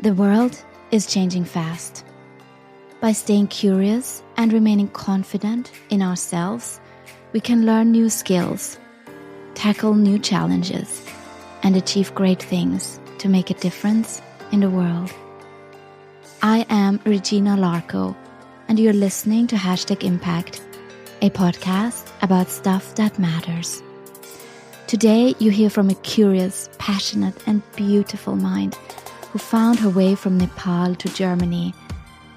The world is changing fast. By staying curious and remaining confident in ourselves, we can learn new skills, tackle new challenges, and achieve great things to make a difference in the world. I am Regina Larco, and you're listening to #Impact, a podcast about stuff that matters. Today, you hear from a curious, passionate, and beautiful mind who found her way from Nepal to Germany,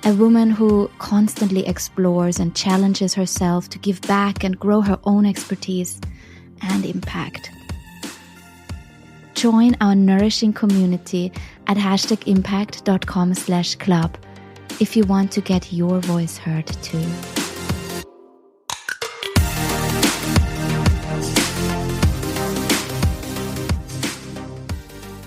a woman who constantly explores and challenges herself to give back and grow her own expertise and impact. Join our nourishing community at #impact.com/club if you want to get your voice heard too.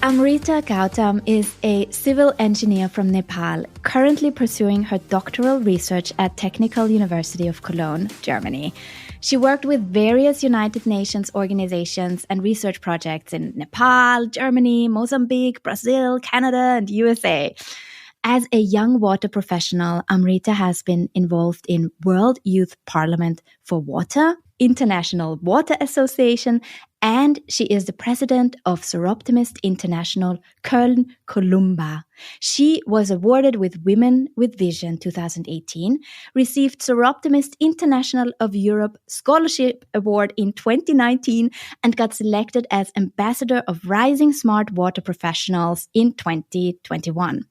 Amrita Gautam is a civil engineer from Nepal, currently pursuing her doctoral research at Technical University of Cologne, Germany. She worked with various United Nations organizations and research projects in Nepal, Germany, Mozambique, Brazil, Canada, and USA. As a young water professional, Amrita has been involved in World Youth Parliament for Water, International Water Association, and she is the president of Soroptimist International Köln Columba. She was awarded with Women with Vision 2018, received Soroptimist International of Europe Scholarship Award in 2019, and got selected as Ambassador of Rising Smart Water Professionals in 2021.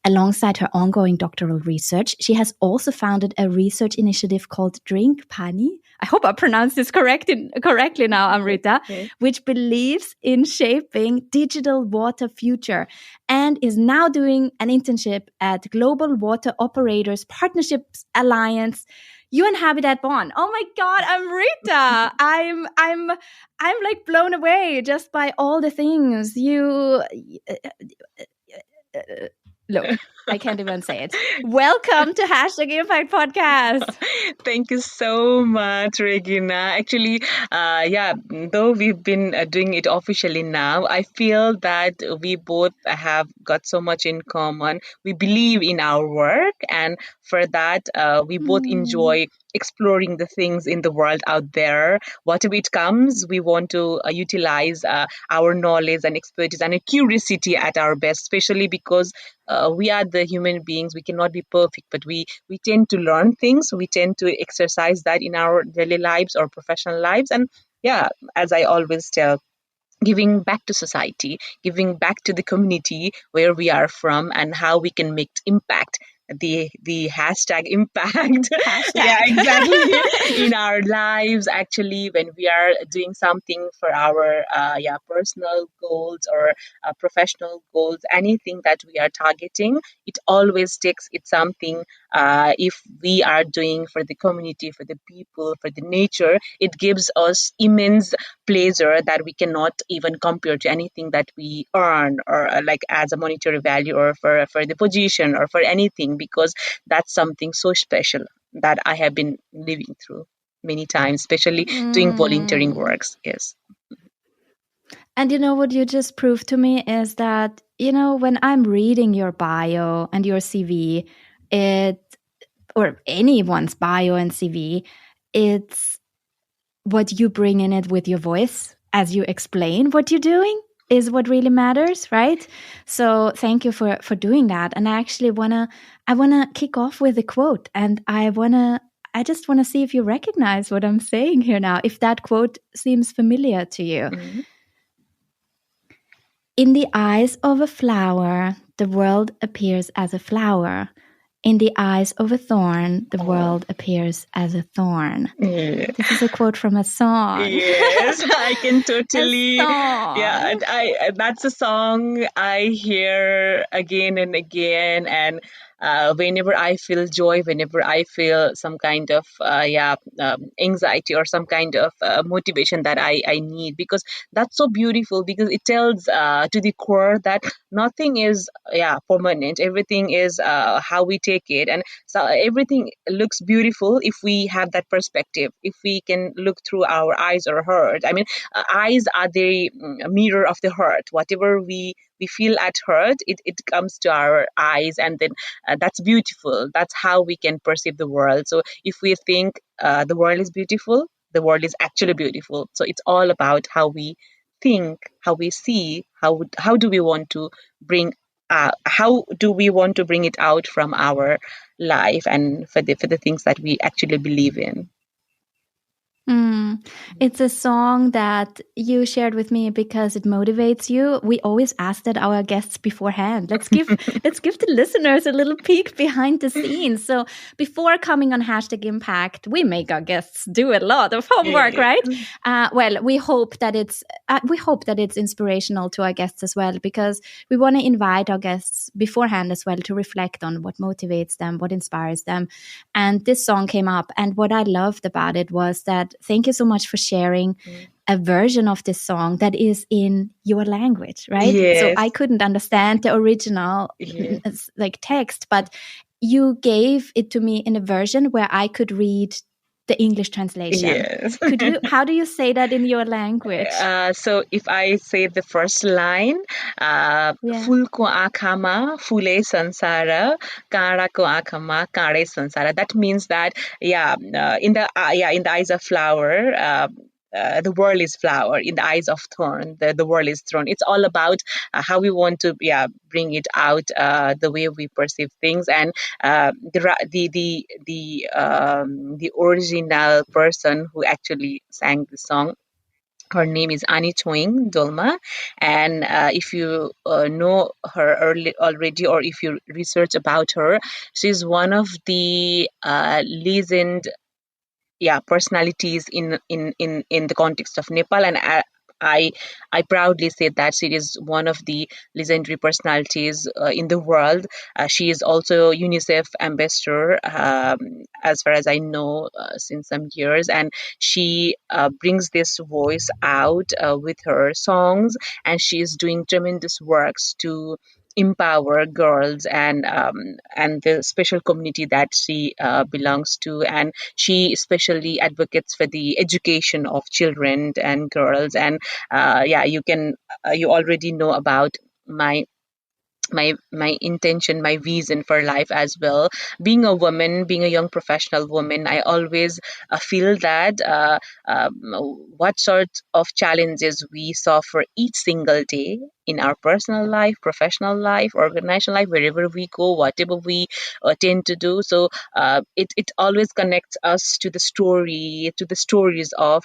Alongside her ongoing doctoral research, she has also founded a research initiative called Drink Pani. I hope I pronounced this correctly now, Amrita, okay. Which believes in shaping digital water future and is now doing an internship at Global Water Operators Partnerships Alliance. You and Habitat Bonn. Oh my God, Amrita! I'm like blown away just by all the things you. Look, I can't even say it. Welcome to #Impact Podcast. Thank you so much, Regina. Actually, though we've been doing it officially now, I feel that we both have got so much in common. We believe in our work, and for that, we both enjoy exploring the things in the world out there. Whatever it comes, we want to utilize our knowledge and expertise and a curiosity at our best, especially because we are the human beings. We cannot be perfect, but we tend to learn things. We tend to exercise that in our daily lives or professional lives. And as I always tell, giving back to society, giving back to the community where we are from, and how we can make impact. The #impact. Yeah, exactly. In our lives, actually, when we are doing something for our personal goals or professional goals, anything that we are targeting, it always takes it something. If we are doing for the community, for the people, for the nature, it gives us immense pleasure that we cannot even compare to anything that we earn or like as a monetary value or for the position or for anything, because that's something so special that I have been living through many times, especially doing volunteering works. Yes. And you know what you just proved to me is that, when I'm reading your bio and your CV, or anyone's bio and CV, it's what you bring in it with your voice as you explain what you're doing is what really matters, right? So thank you for doing that. And I actually wanna kick off with a quote, and I just wanna see if you recognize what I'm saying here now, if that quote seems familiar to you. Mm-hmm. In the eyes of a flower, the world appears as a flower. In the eyes of a thorn, the world appears as a thorn. Yeah. This is a quote from a song. Yes, I can totally. Yeah, that's a song I hear again and again, and whenever I feel joy, whenever I feel some kind of anxiety or some kind of motivation that I need, because that's so beautiful, because it tells to the core that nothing is permanent. Everything is how we take it, and so everything looks beautiful if we have that perspective, if we can look through our eyes or heart. I mean, eyes are the mirror of the heart. Whatever we feel at heart, it comes to our eyes, and then that's beautiful. That's how we can perceive the world. So if we think the world is beautiful, the world is actually beautiful. So it's all about how we think, how we see, how do we want to bring how do we want to bring it out from our life, and for the things that we actually believe in. It's a song that you shared with me because it motivates you. We always ask that our guests beforehand. Let's give the listeners a little peek behind the scenes. So before coming on #Impact, we make our guests do a lot of homework, Yeah. right? Well, we hope that it's inspirational to our guests as well, because we want to invite our guests beforehand as well to reflect on what motivates them, what inspires them. And this song came up, and what I loved about it was that thank you so much for sharing a version of this song that is in your language, right? Yes. So I couldn't understand the original like text, but you gave it to me in a version where I could read the English translation. Yes. How do you say that in your language? So if I say the first line, फुलको आँखामा फुलै संसार, काँडाको आँखामा काँडै संसार. That means that in the eyes of flower, the world is flower. In the eyes of thorn, the world is thorn. It's all about how we want to bring it out, the way we perceive things. And the original person who actually sang the song, her name is Annie Choing Dolma, and if you know her already, or if you research about her, she's one of the legend personalities in the context of Nepal. And I proudly say that she is one of the legendary personalities in the world. She is also UNICEF ambassador, as far as I know, since some years, and she brings this voice out with her songs, and she is doing tremendous works to empower girls and the special community that she belongs to. And she especially advocates for the education of children and girls. And you already know about my intention, my vision for life as well. Being a woman, being a young professional woman, I always feel that what sort of challenges we suffer each single day in our personal life, professional life, organizational life, wherever we go, whatever we tend to do. So it always connects us to the stories of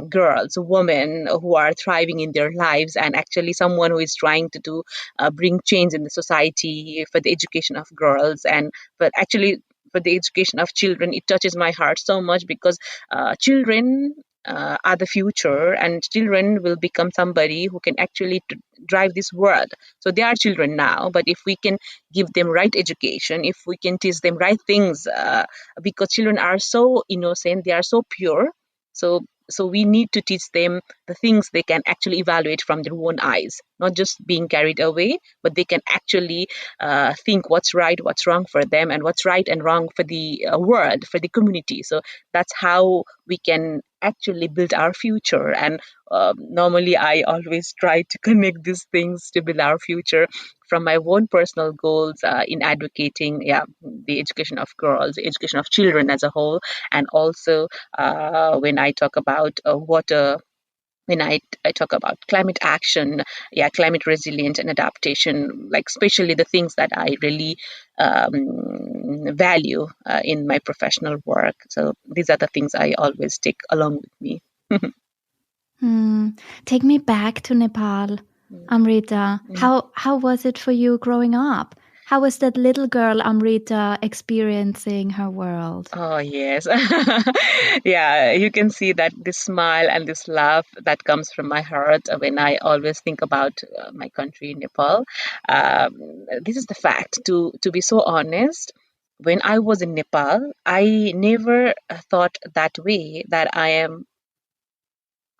girls, women who are thriving in their lives, and actually someone who is trying to bring change in the society for the education of girls, and but actually for the education of children. It touches my heart so much, because children are the future, and children will become somebody who can actually drive this world. So they are children now, but if we can give them right education, if we can teach them right things, because children are so innocent, they are so pure. So we need to teach them the things they can actually evaluate from their own eyes, not just being carried away, but they can actually think what's right, what's wrong for them, and what's right and wrong for the world, for the community. So that's how we can actually build our future. And normally I always try to connect these things to build our future from my own personal goals in advocating the education of girls, the education of children as a whole. And also when I talk about water, when I talk about climate action, climate resilience and adaptation, like especially the things that I really value in my professional work. So these are the things I always take along with me. Take me back to Nepal, Amrita. How was it for you growing up? How was that little girl Amrita experiencing her world? Oh, yes. Yeah, you can see that this smile and this laugh that comes from my heart when I always think about my country, Nepal. This is the fact. To be so honest, when I was in Nepal, I never thought that way that I am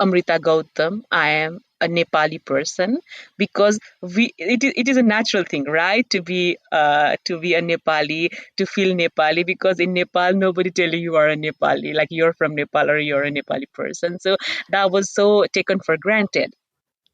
Amrita Gautam. I am a Nepali person because it is a natural thing, right? To be a Nepali, to feel Nepali, because in Nepal nobody tell you you are a Nepali, like you're from Nepal or you're a Nepali person. So that was so taken for granted.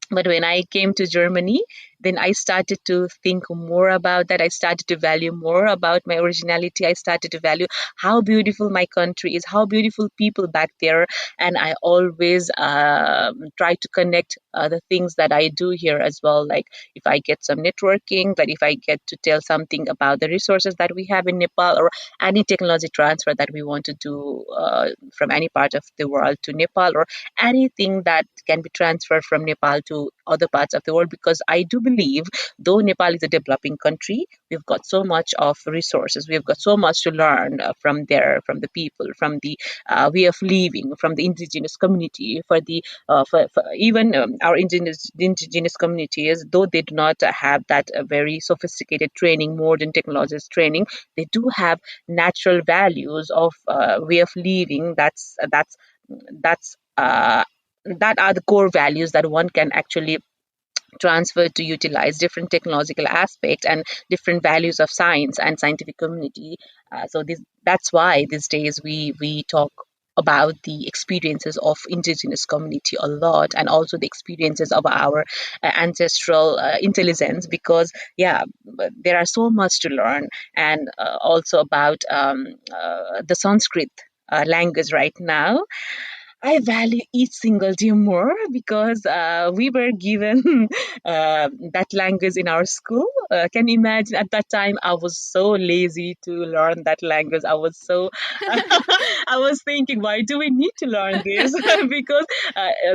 But when I came to Germany, then I started to think more about that. I started to value more about my originality. I started to value how beautiful my country is, how beautiful people back there. And I always try to connect the things that I do here as well. Like if I get some networking, that if I get to tell something about the resources that we have in Nepal, or any technology transfer that we want to do from any part of the world to Nepal, or anything that can be transferred from Nepal to other parts of the world. Because I do believe, though Nepal is a developing country, we've got so much of resources. We've got so much to learn from there, from the people, from the way of living, from the indigenous community. For even our indigenous communities, though they do not have that very sophisticated training, modern technologies training, they do have natural values of way of living. That are the core values that one can actually transfer to utilize different technological aspects and different values of science and scientific community. That's why these days we talk about the experiences of indigenous community a lot, and also the experiences of our ancestral intelligence, because yeah, there are so much to learn. And also about the Sanskrit language right now, I value each single day more, because we were given that language in our school. Can you imagine? At that time, I was so lazy to learn that language. I was so, I was thinking, why do we need to learn this? Because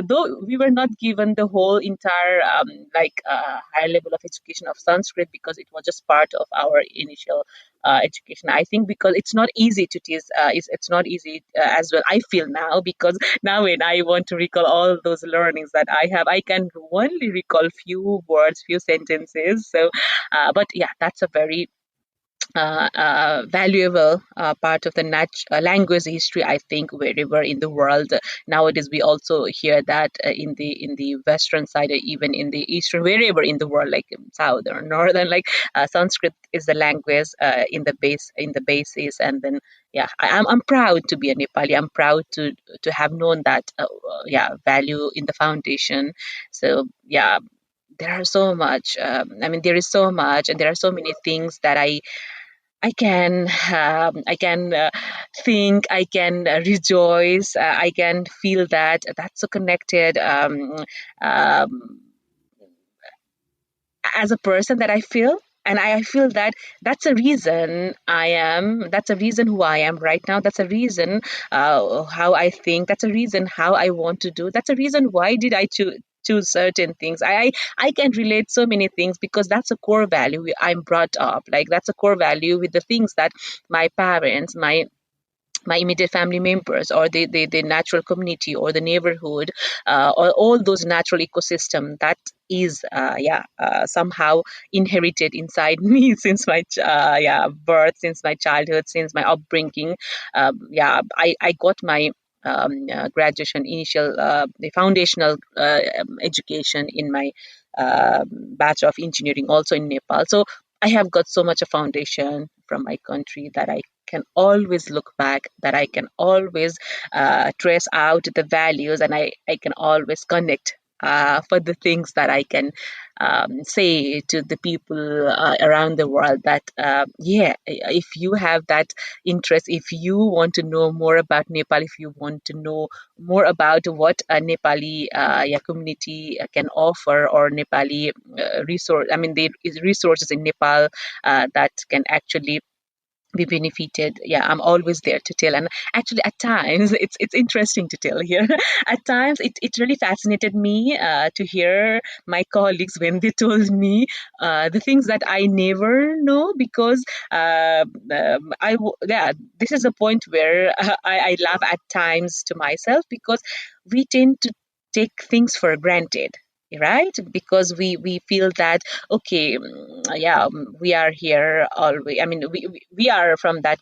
though we were not given the whole entire higher level of education of Sanskrit, because it was just part of our initial education. I think because it's not easy to teach. It's not easy as well. I feel now, because now when I want to recall all those learnings that I have, I can only recall few words, few sentences. So, but yeah, that's a very valuable part of the language history. I think wherever in the world nowadays, we also hear that in the western side, or even in the eastern, wherever in the world, like south or northern, like Sanskrit is the language in the basis. And then yeah, I'm proud to be a Nepali. I'm proud to have known that value in the foundation. So yeah, there are so much. There is so much, and there are so many things that I can think, I can rejoice, I can feel that that's so connected um, as a person that I feel. And I feel that that's a reason who I am right now. That's a reason how I think. That's a reason how I want to do. That's a reason why did I choose certain things. I can relate so many things, because that's a core value I'm brought up. Like that's a core value with the things that my parents, my immediate family members, or the natural community, or the neighborhood, or all those natural ecosystem that is somehow inherited inside me since my birth, since my childhood, since my upbringing. I got my graduation initial the foundational education in my bachelor of engineering also in Nepal. So I have got so much a foundation from my country that I can always look back, that I can always trace out the values, and I can always connect for the things that I can say to the people around the world, that if you have that interest, if you want to know more about Nepal, if you want to know more about what a Nepali community can offer, or Nepali resource, there is resources in Nepal that can actually be benefited. Yeah, I'm always there to tell. And actually at times it's interesting to tell here. At times it really fascinated me to hear my colleagues when they told me the things that I never know, because yeah, this is a point where I laugh at times to myself, because we tend to take things for granted, right? Because we feel that, okay, yeah, we are here always. I mean, we are from that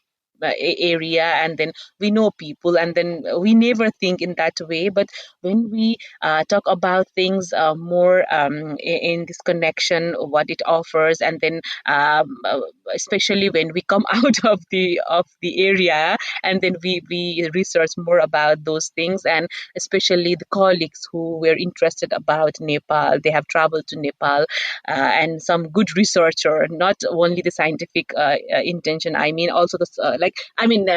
area, and then we know people, and then we never think in that way. But when we talk about things more in this connection, what it offers, and then especially when we come out of the area, and then we research more about those things, and especially the colleagues who were interested about Nepal, they have traveled to Nepal, and some good researcher, not only the scientific intention. I mean, also the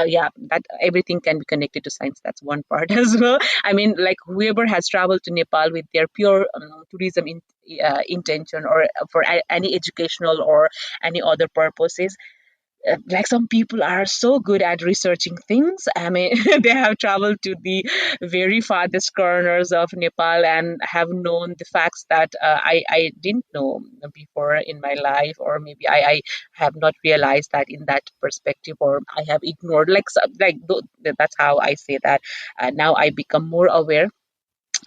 yeah, that everything can be connected to science. That's one part as well. I mean, like whoever has traveled to Nepal with their pure tourism intention, or for any educational or any other purposes, like some people are so good at researching things. I mean, they have traveled to the very farthest corners of Nepal and have known the facts that I didn't know before in my life, or maybe I have not realized that in that perspective, or I have ignored. That's how I say that. Now I become more aware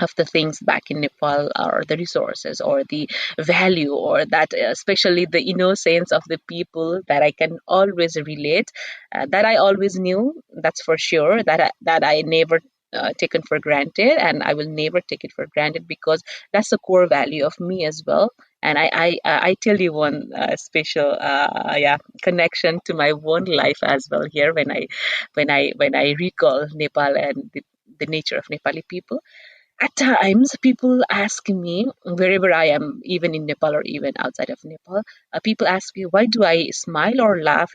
of the things back in Nepal, or the resources, or the value, or that especially the innocence of the people, that I can always relate, that I always knew. That's for sure. That I never taken for granted, and I will never take it for granted, because that's the core value of me as well. And I tell you one special yeah, connection to my own life as well here, when I recall Nepal and the nature of Nepali people. At times, people ask me, wherever I am, even in Nepal or even outside of Nepal, people ask me, why do I smile or laugh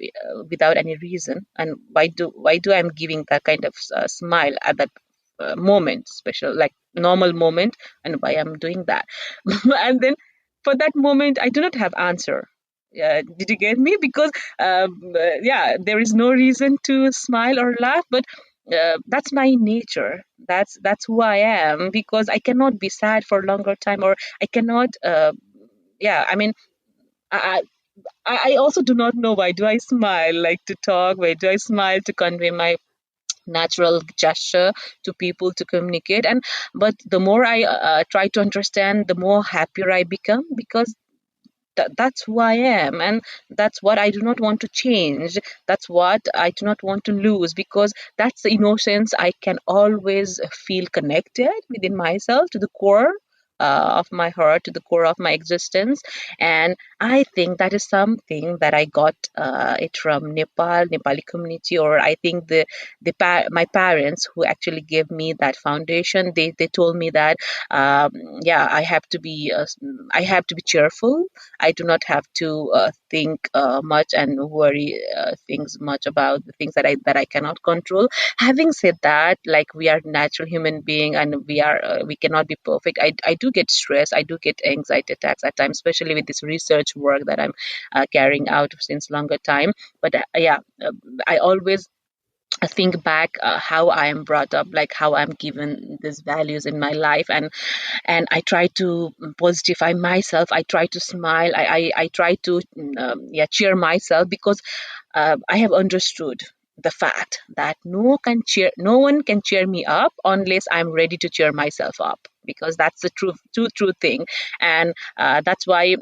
without any reason, and why do I'm giving that kind of smile at that moment, special, like normal moment, and why I'm doing that. And then for that moment, I do not have answer. Did you get me? Because yeah, there is no reason to smile or laugh, but that's my nature. That's who I am, because I cannot be sad for a longer time, or I cannot. Yeah, I mean, I, I also do not know why do I smile, like to talk. Why do I smile to convey my natural gesture to people, to communicate? And but the more I try to understand, the more happier I become, because that's who I am, and that's what I do not want to change. That's what I do not want to lose, because that's the innocence I can always feel connected within myself, to the core of my heart, to the core of my existence. And I think that is something that I got it from Nepali community, or I think my parents who actually gave me that foundation. They told me that yeah, I have to be cheerful. I do not have to think much and worry things much about the things that I cannot control. Having said that, like we are natural human being, and we cannot be perfect. I do get stress. I do get anxiety attacks at times, especially with this research work that I'm carrying out since longer time. But yeah, I always think back how I am brought up, like how I'm given these values in my life, and I try to positify myself. I try to smile. I try to yeah, cheer myself, because I have understood the fact that no one can cheer me up unless I'm ready to cheer myself up, because that's the true thing. And that's why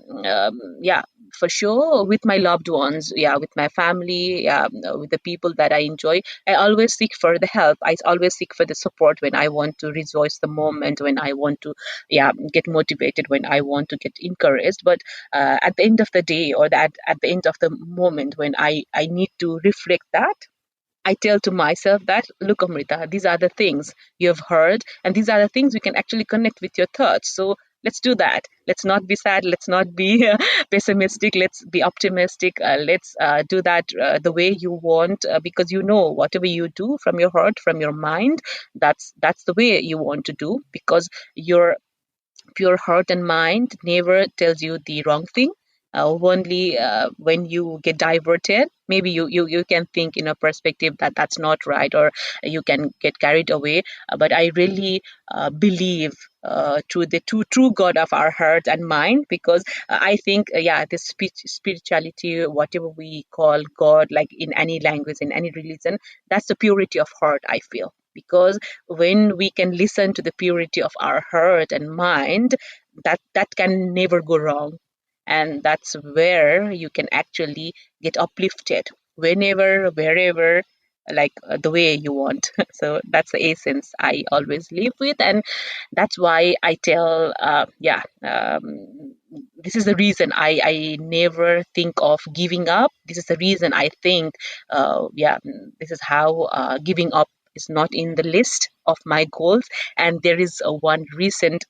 yeah, for sure, with my loved ones, yeah, with my family, yeah, with the people that I enjoy, I always seek for the help. I always seek for the support when I want to rejoice the moment, when I want to, yeah, get motivated, when I want to get encouraged. But at the end of the day, or at the end of the moment, when I need to reflect that, I tell to myself that, look, Amrita, these are the things you have heard, and these are the things we can actually connect with your thoughts. So let's do that. Let's not be sad. Let's not be pessimistic. Let's be optimistic. Let's do that the way you want, because you know whatever you do from your heart, from your mind, that's the way you want to do, because your pure heart and mind never tells you the wrong thing. Only when you get diverted, maybe you can think in a perspective that that's not right, or you can get carried away. But I really believe to the true God of our heart and mind, because I think, yeah, this spirituality, whatever we call God, like in any language, in any religion, that's the purity of heart, I feel. Because when we can listen to the purity of our heart and mind, that can never go wrong. And that's where you can actually get uplifted whenever, wherever, like the way you want. So that's the essence I always live with. And that's why I tell, this is the reason I never think of giving up. This is the reason I think, this is how giving up is not in the list of my goals. And there is one recent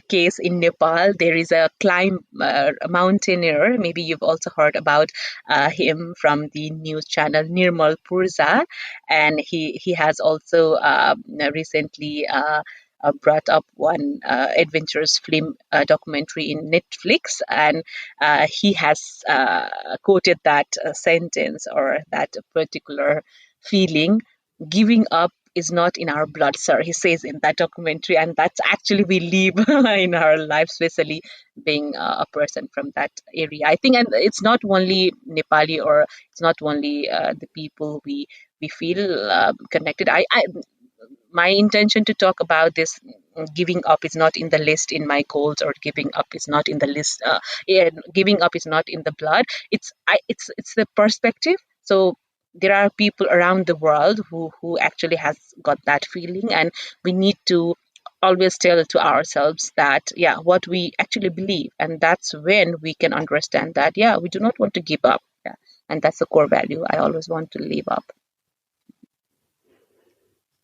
case in Nepal. There is a mountaineer. Maybe you've also heard about him from the news channel Nirmal Purza, and he has also recently brought up one adventurous film documentary in Netflix, and he has quoted that sentence, or that particular feeling: giving up is not in our blood, sir, he says in that documentary. And that's actually we live in our lives, especially being a person from that area, I think. And it's not only Nepali, or it's not only the people we feel connected. I my intention to talk about this, giving up is not in the list in my goals, or giving up is not in the list, giving up is not in the blood. It's the perspective. So there are people around the world who actually has got that feeling, and we need to always tell to ourselves that, yeah, what we actually believe. And that's when we can understand that, yeah, we do not want to give up. Yeah. And that's the core value I always want to live up.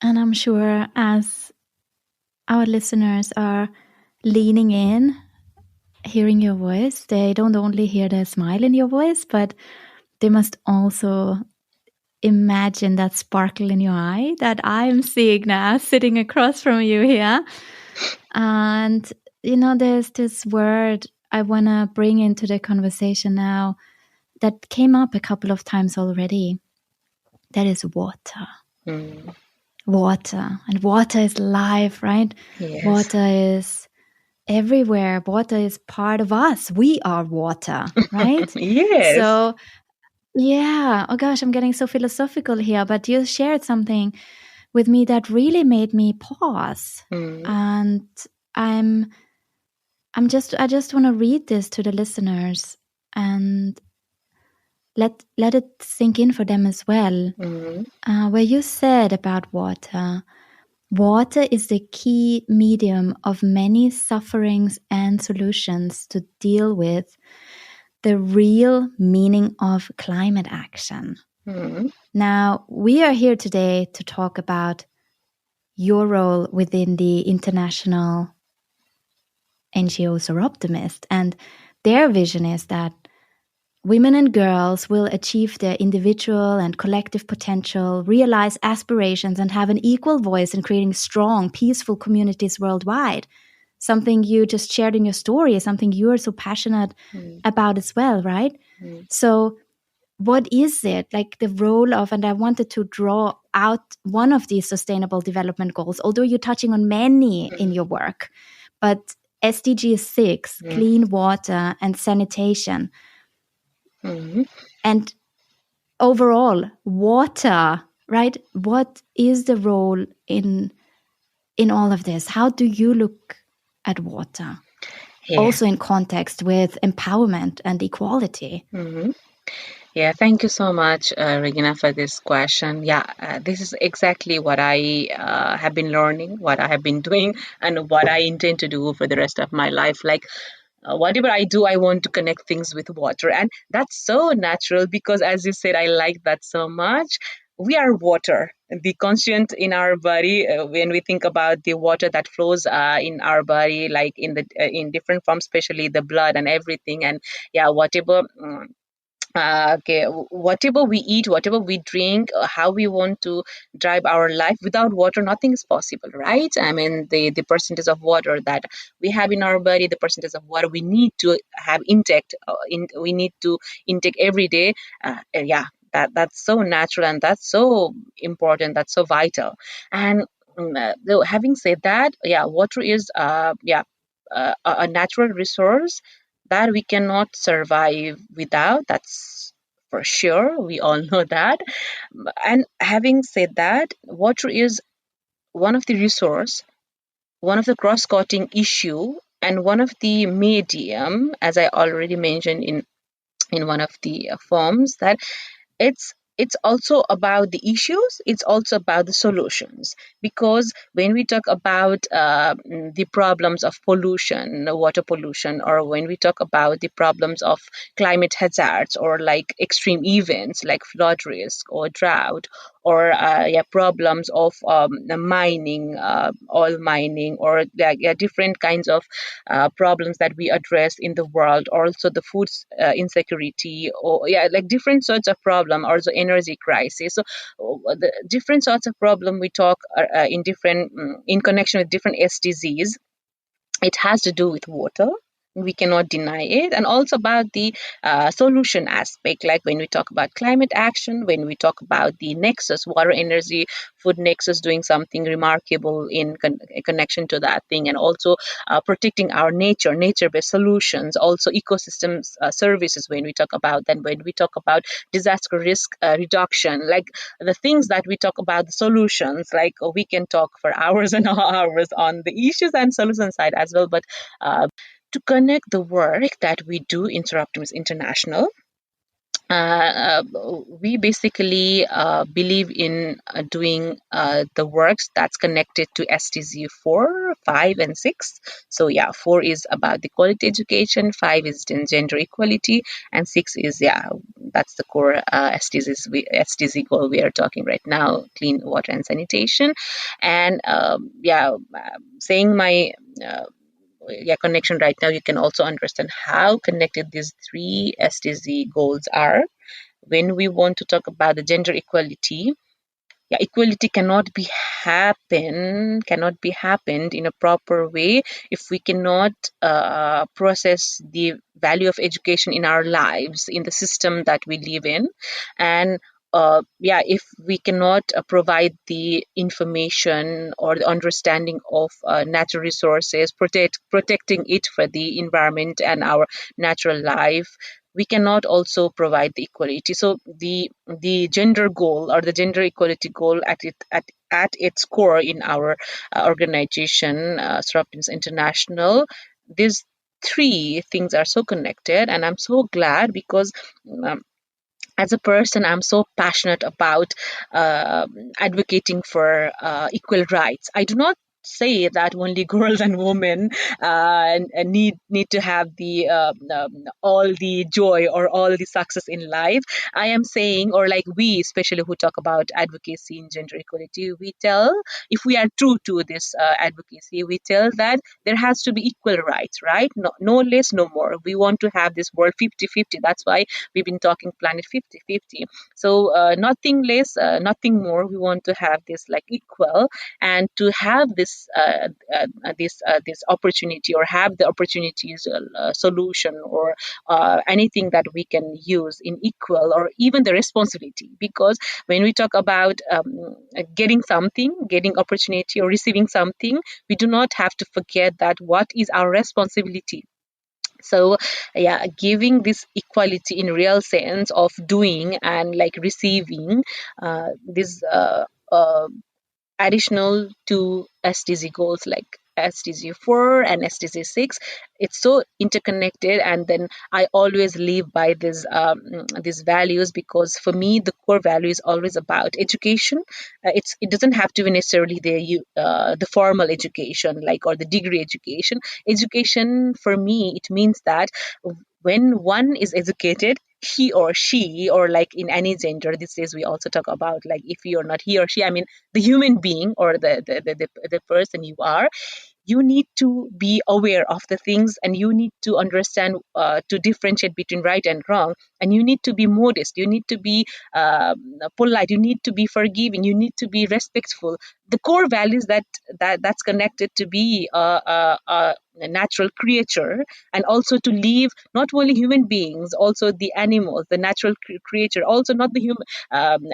And I'm sure as our listeners are leaning in, hearing your voice, they don't only hear the smile in your voice, but they must also imagine that sparkle in your eye that I'm seeing now sitting across from you here. And, there's this word I want to bring into the conversation now that came up a couple of times already. That is water. Water. And water is life, right? Yes. Water is everywhere. Water is part of us. We are water, right? Yes. So, yeah. Oh gosh, I'm getting so philosophical here, but you shared something with me that really made me pause. And I just want to read this to the listeners and let it sink in for them as well. Where you said about water is the key medium of many sufferings and solutions to deal with the real meaning of climate action. Now, we are here today to talk about your role within the international NGO Soroptimist, and their vision is that women and girls will achieve their individual and collective potential, realize aspirations, and have an equal voice in creating strong, peaceful communities worldwide. Something you just shared in your story, something you are so passionate about as well, right? So what is it, like the role of, and I wanted to draw out one of these sustainable development goals, although you're touching on many in your work, but SDG 6, clean water and sanitation. And overall, water, right? What is the role in all of this? How do you look at water? Yeah. Also in context with empowerment and equality. Yeah, thank you so much, Regina, for this question. Yeah, this is exactly what I have been learning, what I have been doing, and what I intend to do for the rest of my life. Like, whatever I do, I want to connect things with water. And that's so natural because, as you said, I like that so much. We are water, the constant in our body. When we think about the water that flows in our body, like in different forms, especially the blood and everything. And yeah, whatever. okay, whatever we eat, whatever we drink, how we want to drive our life, without water nothing is possible, right? I mean, the percentage of water that we have in our body, the percentage of water we need to have intake, we need to intake every day. Yeah, that's so natural, and that's so important, that's so vital. And though having said that, yeah, water is yeah, a natural resource that we cannot survive without. That's for sure. We all know that. And having said that, water is one of the resource, one of the cross-cutting issue, and one of the medium, as I already mentioned in one of the forms, that it's also about the issues, it's also about the solutions. Because when we talk about the problems of pollution, water pollution, or when we talk about the problems of climate hazards, or like extreme events like flood risk or drought, or yeah, problems of mining, oil mining, or yeah, different kinds of problems that we address in the world, also the food insecurity, or yeah, like different sorts of problem, also energy crisis. So the different sorts of problem we talk in different in connection with different SDGs, it has to do with water. We cannot deny it. And also about the solution aspect, like when we talk about climate action, when we talk about the nexus, water, energy, food nexus, doing something remarkable in connection to that thing, and also protecting our nature-based solutions, also ecosystems services, when we talk about that, when we talk about disaster risk reduction, like the things that we talk about, the solutions, like we can talk for hours and hours on the issues and solution side as well. But to connect the work that we do in Soroptimist International, uh, uh, we basically believe in doing the works that's connected to SDG 4, 5, and 6. So, yeah, 4 is about the quality education, 5 is gender equality, and 6 is, yeah, that's the core SDG goal we are talking right now, clean water and sanitation. And yeah, saying my yeah, connection right now, you can also understand how connected these three SDG goals are. When we want to talk about the gender equality, yeah, equality cannot be happened in a proper way if we cannot process the value of education in our lives, in the system that we live in. And yeah, if we cannot provide the information or the understanding of natural resources, protecting it for the environment and our natural life, we cannot also provide the equality. So the gender goal, or the gender equality goal, at its core in our organization, Soroptimist International, these three things are so connected, and I'm so glad because. As a person, I'm so passionate about uh, advocating for equal rights. I do not say that only girls and women need to have the all the joy or all the success in life. I am saying, or like we, especially who talk about advocacy in gender equality, we tell, if we are true to this advocacy, we tell that there has to be equal rights, right? No, no less, no more. We want to have this world 50-50. That's why we've been talking planet 50-50. So nothing less, nothing more. We want to have this like equal, and to have this opportunity, or have the opportunities, solution, or anything that we can use in equal, or even the responsibility. Because when we talk about getting something, getting opportunity, or receiving something, we do not have to forget that what is our responsibility. So yeah, giving this equality in real sense of doing and like receiving this additional to SDG goals like SDG 4 and SDG 6. It's so interconnected, and then I always live by these values, because for me the core value is always about education. It doesn't have to be necessarily the formal education, like, or the degree education. Education for me, it means that when one is educated, he or she, or like in any gender these days we also talk about, like, if you're not he or she, I mean the human being, or the person you are, you need to be aware of the things, and you need to understand, to differentiate between right and wrong, and you need to be modest, you need to be polite, you need to be forgiving, you need to be respectful, the core values that's connected to be a natural creature, and also to live, not only human beings, also the animals, the natural creature, also not the human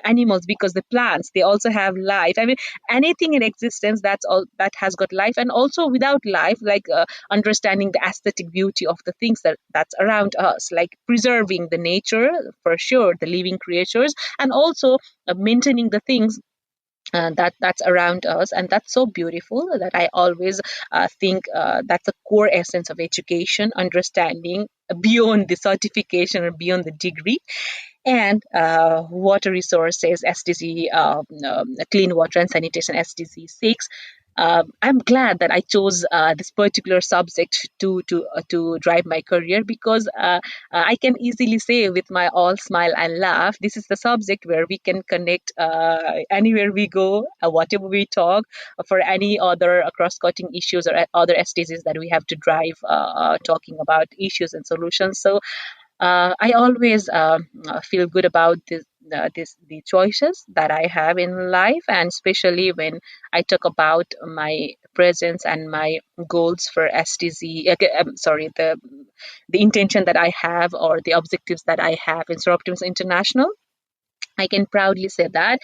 animals, because the plants, they also have life. I mean, anything in existence that's all that has got life, and also without life, like understanding the aesthetic beauty of the things that's around us, like preserving the nature, for sure, the living creatures, and also maintaining the things that's around us. And that's so beautiful that I always think that's a core essence of education, understanding beyond the certification or beyond the degree. And water resources, SDG, clean water and sanitation, SDG 6. I'm glad that I chose this particular subject to drive my career, because I can easily say with my all smile and laugh, this is the subject where we can connect anywhere we go, whatever we talk, for any other cross-cutting issues or other SDGs that we have to drive, talking about issues and solutions. So I always feel good about the choices that I have in life, and especially when I talk about my presence and my goals for STZ. Sorry, the intention that I have, or the objectives that I have in Soroptimist International. I can proudly say that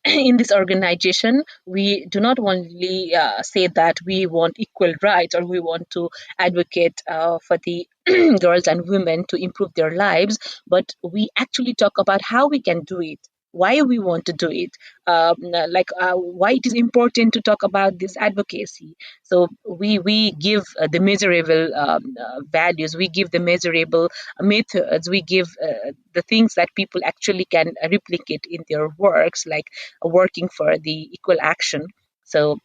in this organization, we do not only say that we want equal rights, or we want to advocate for the girls and women to improve their lives, but we actually talk about how we can do it, why we want to do it, why it is important to talk about this advocacy. So we give the measurable values, we give the measurable methods, we give the things that people actually can replicate in their works, like working for the equal action. So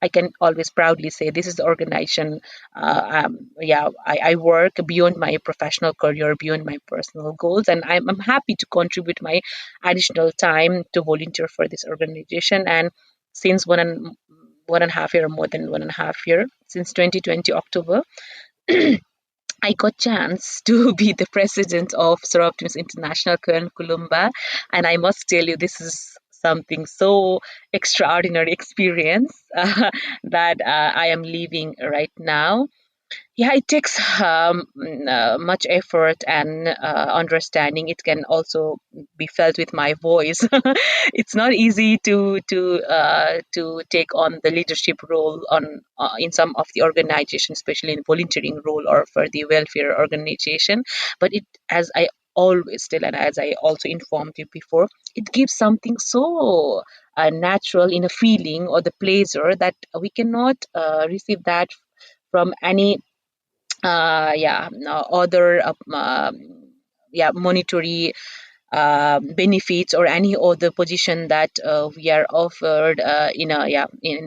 I can always proudly say this is the organization. I work beyond my professional career, beyond my personal goals, and I'm happy to contribute my additional time to volunteer for this organization. And since one and a half year, or more than one and a half year, since 2020 October, I got chance to be the president of Soroptimist International Columba, and I must tell you, this is something so extraordinary experience that I am living right now. Yeah, it takes much effort and understanding. It can also be felt with my voice. It's not easy to take on the leadership role on in some of the organizations, especially in volunteering role or for the welfare organization. But it, as I always tell, and as I also informed you before, it gives something so natural in a feeling or the pleasure that we cannot receive that from any other monetary benefits, or any other position that we are offered in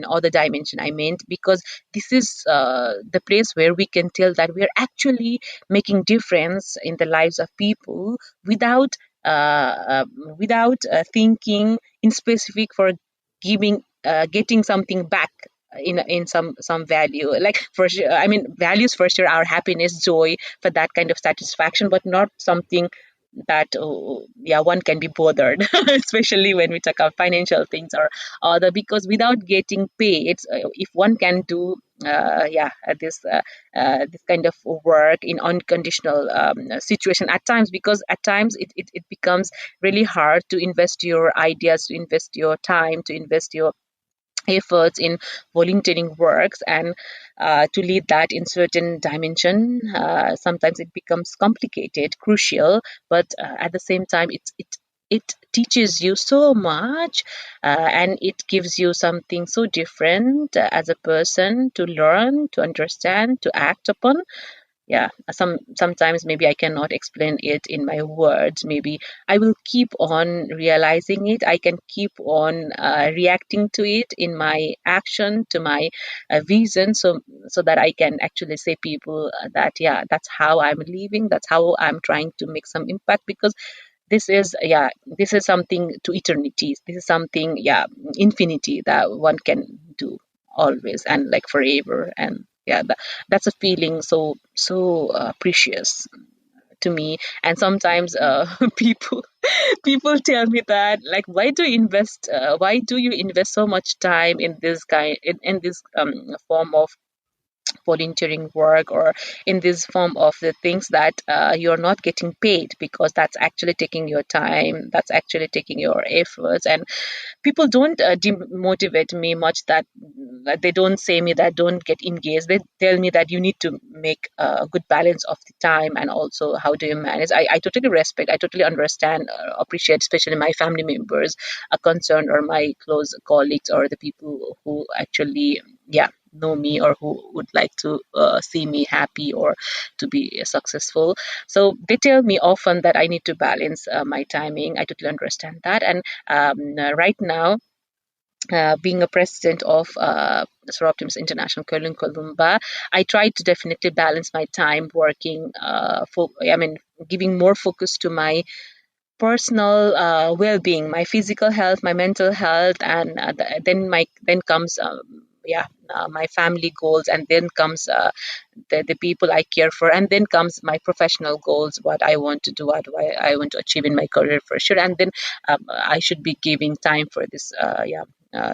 other dimension, I meant, because this is the place where we can tell that we are actually making difference in the lives of people without thinking in specific for giving getting something back in some value, like for sure, I mean, values for sure, our happiness, joy, for that kind of satisfaction, but not something that one can be bothered especially when we talk about financial things or other, because without getting paid, if one can do this kind of work in unconditional situation at times, because at times it becomes really hard to invest your ideas, to invest your time, to invest your efforts in volunteering works, and to lead that in certain dimension, sometimes it becomes complicated, crucial, but at the same time it teaches you so much, and it gives you something so different as a person to learn, to understand, to act upon. Yeah, sometimes maybe I cannot explain it in my words. Maybe I will keep on realizing it, I can keep on reacting to it in my action, to my vision, so that I can actually say people that yeah, that's how I'm living, that's how I'm trying to make some impact, because this is something to eternity, this is something infinity that one can do always and like forever. And yeah, that's a feeling so precious to me. And sometimes people people tell me that, like, why do you invest so much time in this in this form of volunteering work, or in this form of the things that you're not getting paid, because that's actually taking your time, that's actually taking your efforts. And people don't demotivate me much, that they don't say me that don't get engaged. They tell me that you need to make a good balance of the time, and also how do you manage. I totally respect, I totally understand, appreciate, especially my family members are concerned, or my close colleagues, or the people who actually, yeah, know me, or who would like to see me happy or to be successful. So they tell me often that I need to balance my timing. I totally understand that. And right now, being a president of Soroptimist International Kuala Lumpur, I try to definitely balance my time working I mean, giving more focus to my personal well-being, my physical health, my mental health, and then comes my family goals, and then comes the people I care for, and then comes my professional goals, what I want to do, what I want to achieve in my career for sure. And then I should be giving time for this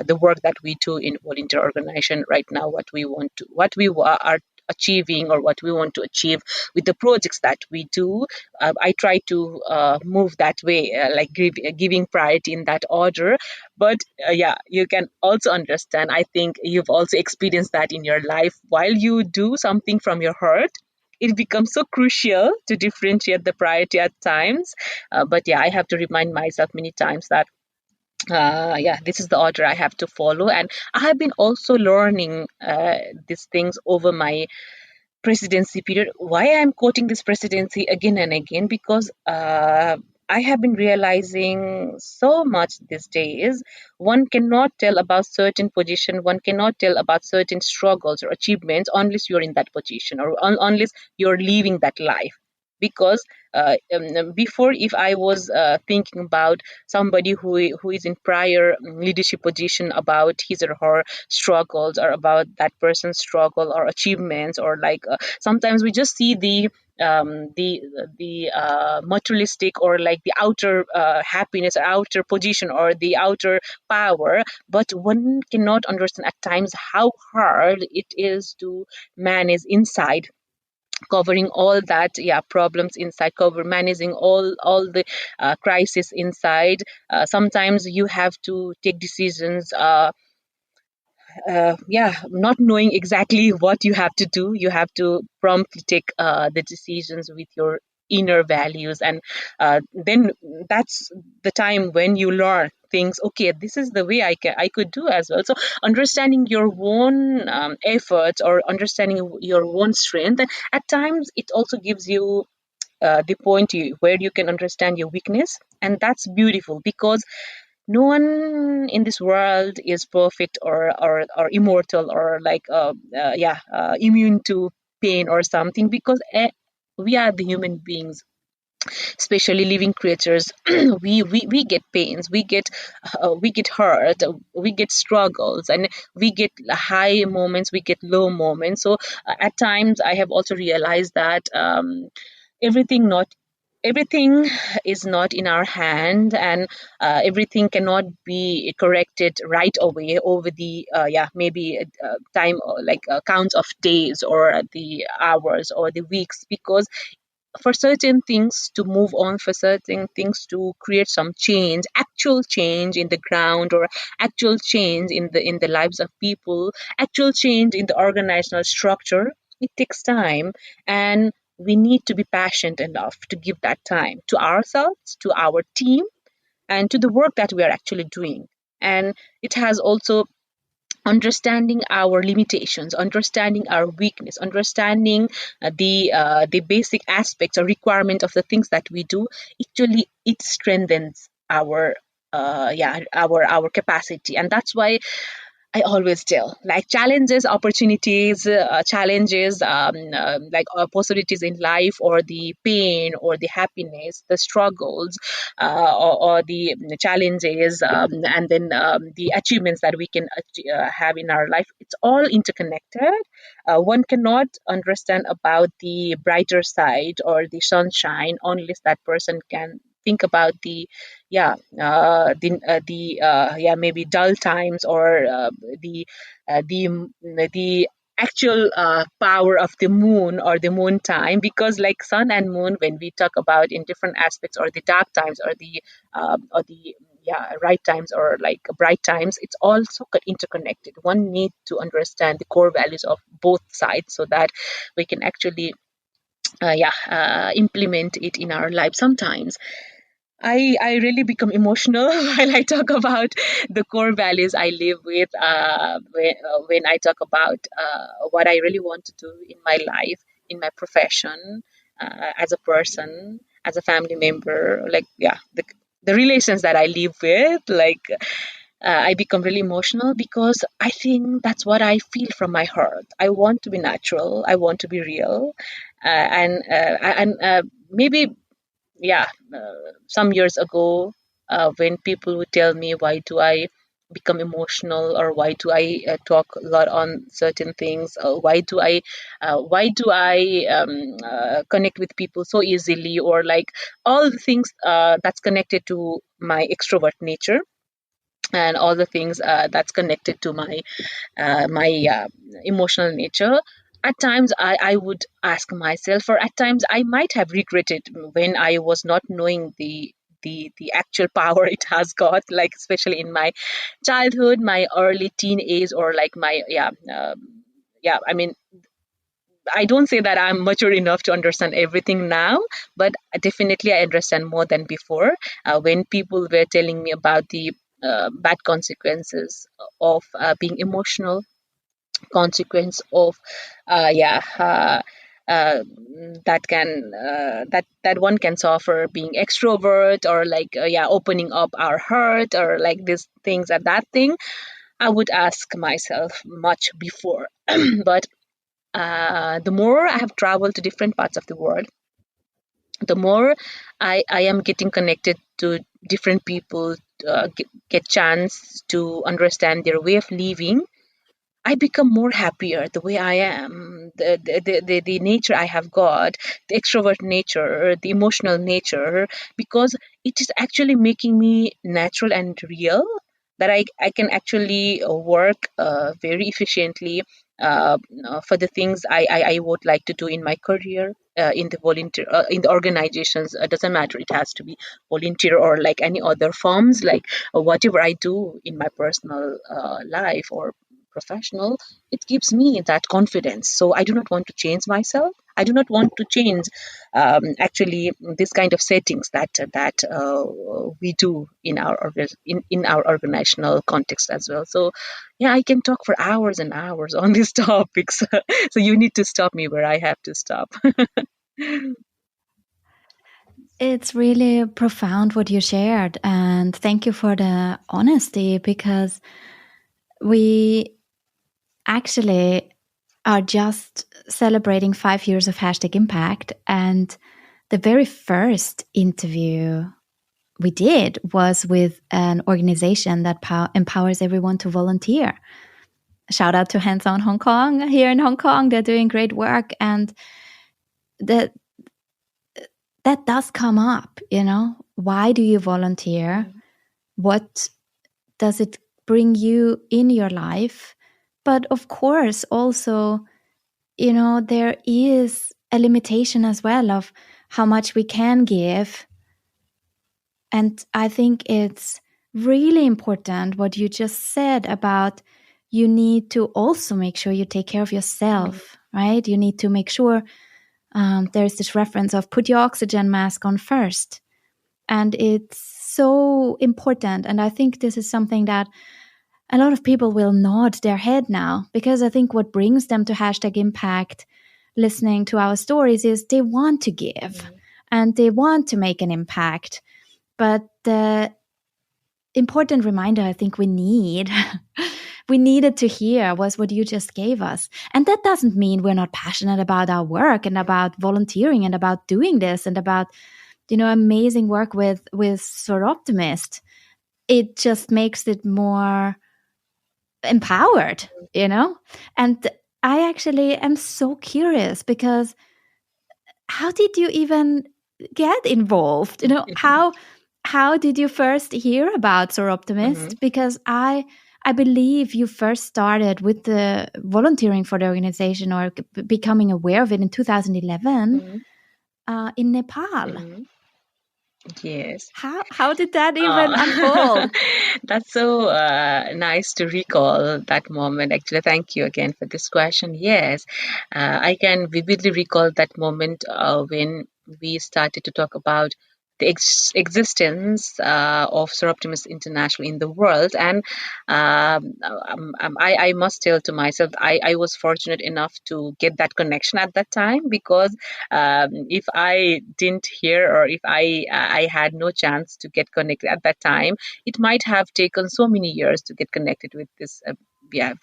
the work that we do in volunteer organization right now, what we are achieving, or what we want to achieve with the projects that we do. I try to move that way, like giving priority in that order. But yeah, you can also understand, I think you've also experienced that in your life. While you do something from your heart, it becomes so crucial to differentiate the priority at times. But yeah, I have to remind myself many times that yeah, this is the order I have to follow. And I have been also learning these things over my presidency period. Why I'm quoting this presidency again and again? Because I have been realizing so much these days. One cannot tell about certain position, one cannot tell about certain struggles or achievements unless you're in that position, or unless you're living that life. Because before, if I was thinking about somebody who is in prior leadership position, about his or her struggles, or about that person's struggle or achievements, or like sometimes we just see the materialistic, or like the outer happiness, or outer position, or the outer power, but one cannot understand at times how hard it is to manage inside, covering all that, yeah, problems inside, cover managing all the crisis inside. Sometimes you have to take decisions, yeah, not knowing exactly what you have to do. You have to promptly take the decisions with your inner values. And then that's the time when you learn things. Okay, this is the way I could do as well. So understanding your own efforts, or understanding your own strength, and at times it also gives you the point where you can understand your weakness. And that's beautiful, because no one in this world is perfect, or immortal, or like immune to pain or something, because we are the human beings, especially living creatures. We get pains, we get hurt, we get struggles, and we get high moments, we get low moments. So at times I have also realized that everything not everything is not in our hand, and everything cannot be corrected right away over the maybe time, like counts of days, or the hours, or the weeks. Because for certain things to move on, for certain things to create some change, actual change in the ground, or actual change in the lives of people, actual change in the organizational structure, it takes time. And we need to be passionate enough to give that time to ourselves, to our team, and to the work that we are actually doing. And it has also understanding our limitations, understanding our weakness, understanding the basic aspects or requirement of the things that we do. Actually, it strengthens our our capacity. And that's why I always tell, like challenges, opportunities, challenges, like possibilities in life, or the pain, or the happiness, the struggles, or the challenges, and then the achievements that we can have in our life. It's all interconnected. One cannot understand about the brighter side or the sunshine unless that person can think about the maybe dull times, or the actual power of the moon, or the moon time. Because like sun and moon, when we talk about in different aspects, or the dark times, or the right times, or like bright times, it's also interconnected. One need to understand the core values of both sides, so that we can actually implement it in our life. Sometimes I really become emotional while I talk about the core values I live with, when I talk about what I really want to do in my life, in my profession, as a person, as a family member, like, the relations that I live with, like, I become really emotional, because I think that's what I feel from my heart. I want to be natural. I want to be real, and maybe, yeah some years ago, when people would tell me, why do I become emotional, or why do I talk a lot on certain things, or why do I connect with people so easily, or like all the things that's connected to my extrovert nature, and all the things that's connected to my emotional nature. At times I would ask myself, or at times I might have regretted, when I was not knowing the actual power it has got, like especially in my childhood, my early teen age, or like my I mean, I don't say that I'm mature enough to understand everything now, but definitely I understand more than before. When people were telling me about the bad consequences of being emotional, consequence of uh, yeah uh, uh, that one can suffer being extrovert, or like opening up our heart, or like these things and that thing, I would ask myself much before. But the more I have traveled to different parts of the world, the more I am getting connected to different people, get chance to understand their way of living. I become more happier the way I am, the nature I have got, the extrovert nature, the emotional nature, because it is actually making me natural and real, that I can actually work very efficiently for the things I would like to do in my career. In the volunteer, in the organizations, doesn't matter, it has to be volunteer or like any other forms, like whatever I do in my personal life or professional, it gives me that confidence. So I do not want to change myself. I do not want to change actually this kind of settings that we do in in our organizational context as well. So yeah, I can talk for hours and hours on these topics. So you need to stop me where I have to stop. It's really profound what you shared, and thank you for the honesty, because we actually are just celebrating 5 years of hashtag impact, and the very first interview we did was with an organization that empowers everyone to volunteer. Shout out to Hands On Hong Kong here in Hong Kong. They're doing great work, and that does come up, why do you volunteer? What does it bring you in your life? But of course, also, there is a limitation as well of how much we can give. And I think it's really important what you just said about, you need to also make sure you take care of yourself, right? You need to make sure, there's this reference of put your oxygen mask on first. And it's so important. And I think this is something that a lot of people will nod their head now, because I think what brings them to hashtag impact, listening to our stories, is they want to give and they want to make an impact. But the important reminder I think we need we needed to hear was what you just gave us. And that doesn't mean we're not passionate about our work and about volunteering and about doing this and about, amazing work with Soroptimist. It just makes it more empowered, And I actually am so curious because how did you even get involved? How did you first hear about Soroptimist? Because I believe you first started with the volunteering for the organization or becoming aware of it in 2011 in Nepal. Yes. How did that even Uh, unfold? that's so nice to recall that moment. Actually, thank you again for this question. Yes, I can vividly recall that moment when we started to talk about the existence of Soroptimist International in the world. And I must tell to myself, I was fortunate enough to get that connection at that time, because if I didn't hear, or if I had no chance to get connected at that time, it might have taken so many years to get connected with this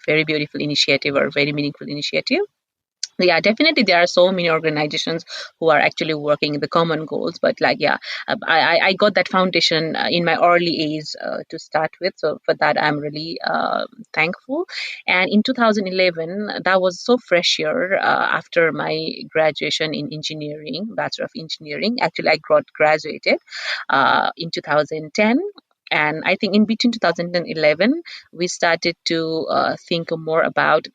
very beautiful initiative, or very meaningful initiative. Yeah, definitely there are so many organizations who are actually working in the common goals, but like, yeah, I got that foundation in my early age to start with, so for that I'm really thankful. And in 2011, that was so fresh year after my graduation in engineering, bachelor of engineering. Actually, I got graduated in 2010. And I think in between 2010 and 11, we started to think more about,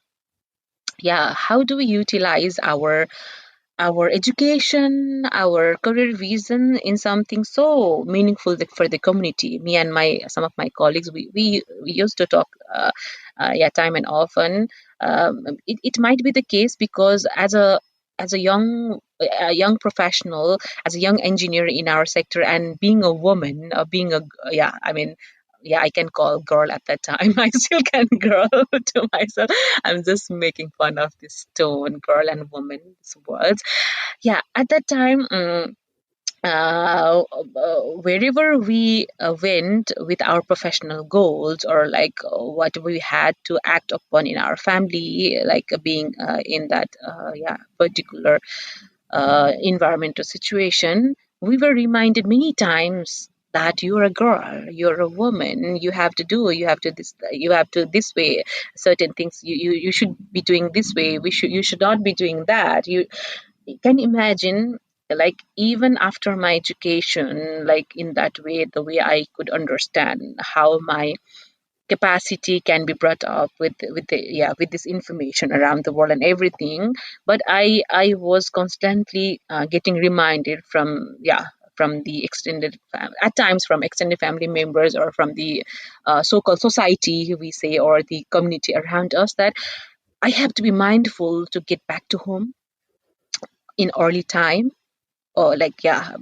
yeah, how do we utilize our education, our career vision in something so meaningful for the community. Me and my some of my colleagues, we used to talk, yeah, time and often. It might be the case because as a young professional, as a young engineer in our sector, and being a woman, being a yeah, I mean, yeah, I can call girl at that time. I still can girl to myself. I'm just making fun of this tone, girl and woman, these words. Yeah, at that time, wherever we went with our professional goals, or like what we had to act upon in our family, like being in that yeah, particular environmental situation, we were reminded many times that you're a girl, you're a woman, you have to this, you have to this way, certain things you should be doing this way, you should not be doing that. You can imagine, like, even after my education, like in that way, the way I could understand how my capacity can be brought up with this information around the world and everything. But I was constantly getting reminded from, yeah, from the at times from extended family members, or from the so-called society, we say, or the community around us, that I have to be mindful to get back to home in early time, or like, yeah,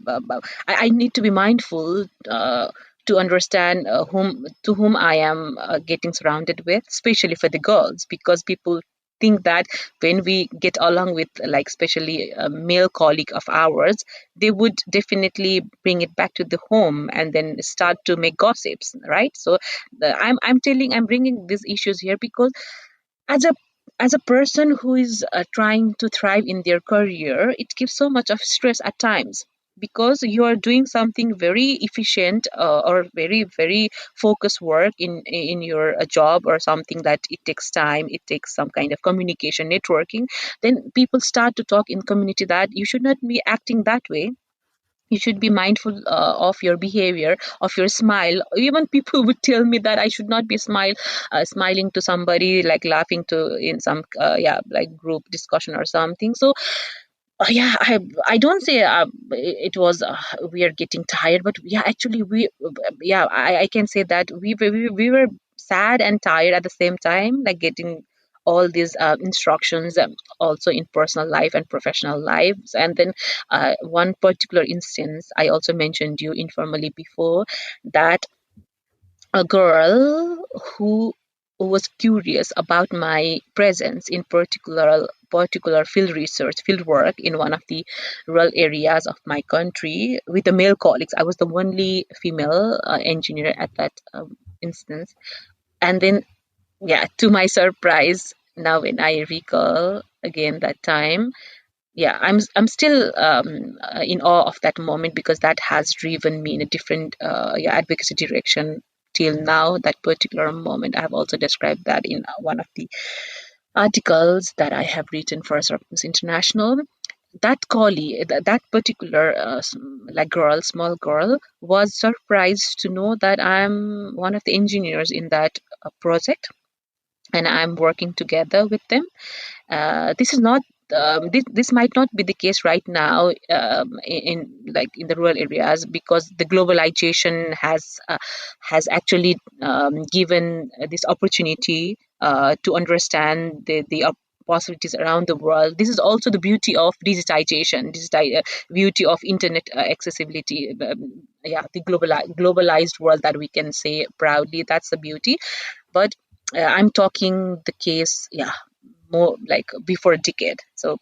I need to be mindful to understand whom I am getting surrounded with, especially for the girls, because people think that when we get along with, like, especially a male colleague of ours, they would definitely bring it back to the home and then start to make gossips, right? So I'm bringing these issues here because as a person who is trying to thrive in their career, it gives so much of stress at times, because you are doing something very efficient, or very very focused work in your job, or something that it takes time, it takes some kind of communication, networking. Then people start to talk in community that you should not be acting that way, you should be mindful of your behavior, of your smile. Even people would tell me that I should not be smiling to somebody, like laughing to in some yeah, like group discussion or something. So yeah, I don't say it was we are getting tired, but yeah, actually we, yeah, I can say that we were sad and tired at the same time, like getting all these instructions, also in personal life and professional lives. And then one particular instance I also mentioned you informally before, that a girl who was curious about my presence in particular field work in one of the rural areas of my country with the male colleagues. I was the only female engineer at that instance. And then Yeah, to my surprise, now when I recall again that time, yeah, I'm still in awe of that moment, because that has driven me in a different advocacy direction till now. That particular moment, I have also described that in one of the articles that I have written for Soroptimist International. That collie, that particular like girl, small girl, was surprised to know that I'm one of the engineers in that project, and I'm working together with them. This is not this might not be the case right now like in the rural areas, because the globalization has actually given this opportunity to understand the possibilities around the world. This is also the beauty of digitization, beauty of internet accessibility. Yeah, the globalized world that we can say proudly. That's the beauty. But I'm talking the case, yeah, more like before a decade. So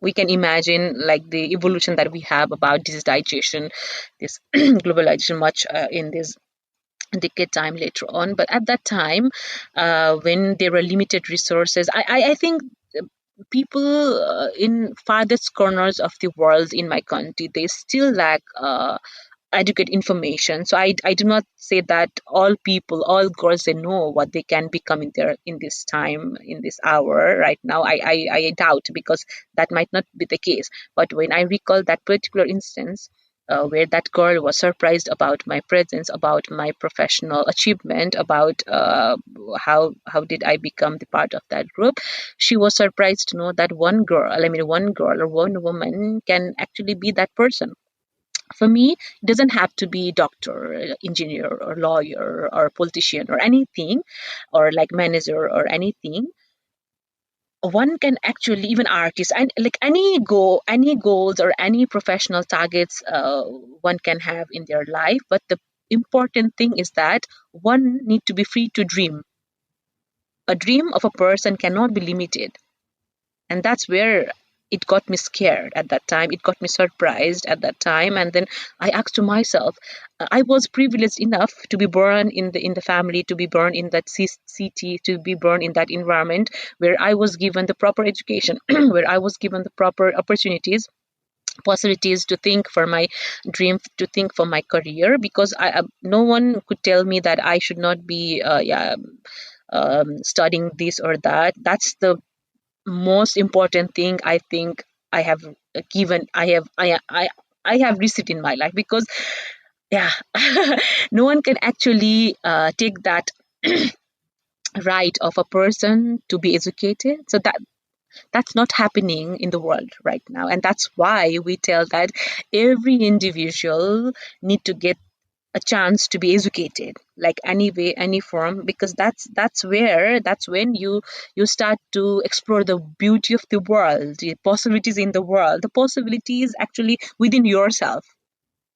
we can imagine like the evolution that we have about digitization, this globalization, much in this decade time later on. But at that time, when there were limited resources, I think people in farthest corners of the world in my country, they still lack adequate information. So I do not say that all people, all girls, they know what they can become in this time, in this hour right now. I doubt, because that might not be the case. But when I recall that particular instance, where that girl was surprised about my presence, about my professional achievement, about how did I become the part of that group. She was surprised to know that one girl or one woman can actually be that person. For me, it doesn't have to be doctor, engineer, or lawyer, or politician, or anything, or like manager or anything. One can actually, even artist, and like any goals or any professional targets one can have in their life. But the important thing is that one need to be free to dream. A dream of a person cannot be limited, and that's where it got me scared at that time. It got me surprised at that time. And then I asked to myself, I was privileged enough to be born in the family, to be born in that city, to be born in that environment where I was given the proper education, where I was given the proper opportunities, possibilities to think for my dream, to think for my career. Because no one could tell me that I should not be studying this or that. That's the most important thing I think I have given I have received in my life. Because yeah, no one can actually take that right of a person to be educated. So that's not happening in the world right now, and that's why we tell that every individual need to get a chance to be educated, like any way, any form. Because that's when you start to explore the beauty of the world, the possibilities in the world, the possibilities actually within yourself.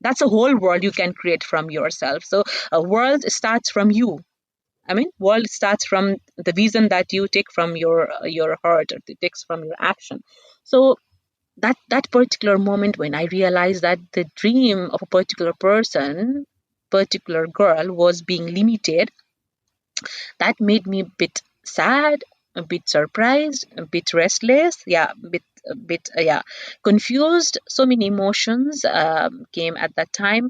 That's a whole world you can create from yourself. So a world starts from you. I mean, world starts from the vision that you take from your heart, or it takes from your action. So that particular moment when I realized that the dream of a particular person, particular girl, was being limited, that made me a bit sad, a bit surprised, a bit restless, yeah, a bit yeah, confused. So many emotions came at that time.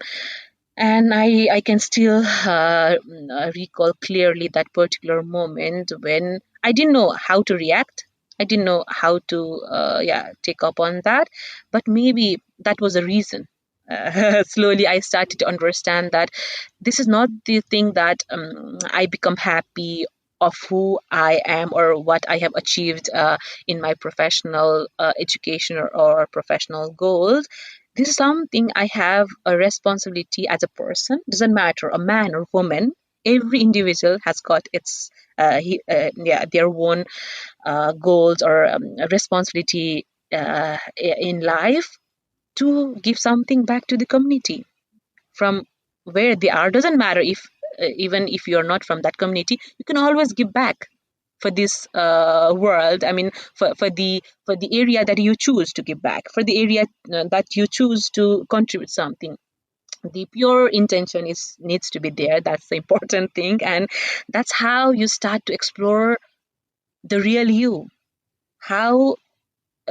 And I can still recall clearly that particular moment when I didn't know how to react. I didn't know how to take up on that. But maybe that was a reason. Slowly I started to understand that this is not the thing that I become happy of who I am or what I have achieved in my professional education, or professional goals. This is something I have a responsibility as a person. Doesn't matter, a man or woman. Every individual has got their own goals or responsibility in life, to give something back to the community from where they are. Doesn't matter if even if you're not from that community, you can always give back for this world. I mean, for the area that you choose to give back, for the area that you choose to contribute something. The pure intention is needs to be there. That's the important thing, and that's how you start to explore the real you, how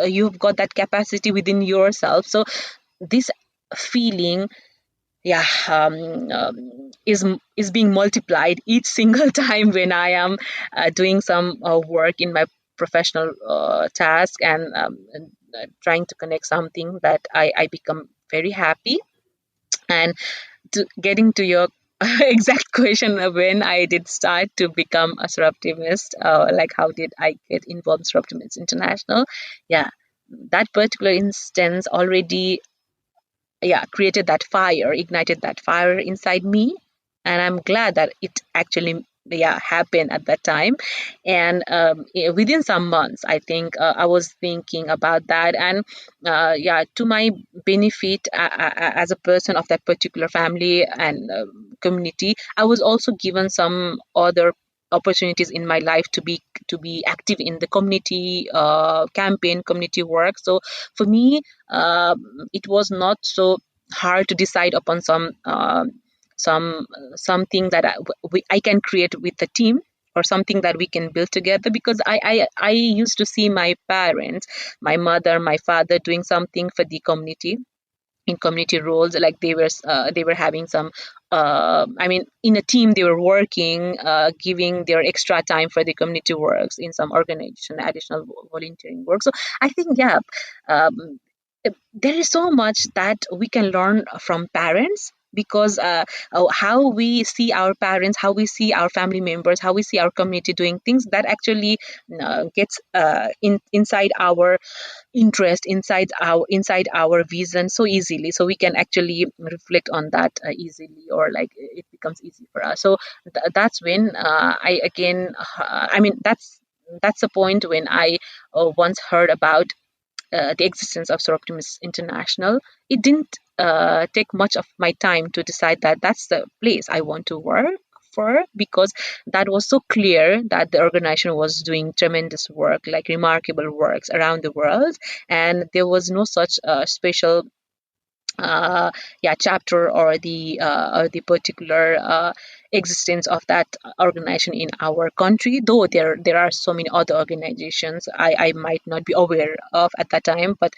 you've got that capacity within yourself. So this feeling, yeah, is being multiplied each single time when I am doing some work in my professional task, and trying to connect something that I become very happy. And getting to your exact question of when I did start to become a Soroptimist, like how did I get involved in Soroptimist International? Yeah, that particular instance already, yeah, created that fire, ignited that fire inside me, and I'm glad that it actually, yeah, happened at that time. And within some months, I think I was thinking about that, and yeah, to my benefit, as a person of that particular family and community, I was also given some other opportunities in my life to be active in the community campaign, community work. So for me, it was not so hard to decide upon some something that I can create with the team, or something that we can build together, because I used to see my parents, my mother, my father doing something for the community in community roles, like they were having some I mean, in a team they were working, giving their extra time for the community works in some organization, additional volunteering work. So I think, yeah, um, there is so much that we can learn from parents, because how we see our parents, how we see our family members, how we see our community doing things, that actually gets inside our interest, inside our vision so easily, so we can actually reflect on that easily, or like it becomes easy for us. So that's when I again I mean, that's the point when I once heard about the existence of Soroptimist International. It didn't take much of my time to decide that that's the place I want to work for, because that was so clear that the organization was doing tremendous work, like remarkable works around the world, and there was no such special uh, yeah, chapter, or the particular existence of that organization in our country, though there are so many other organizations I might not be aware of at that time. But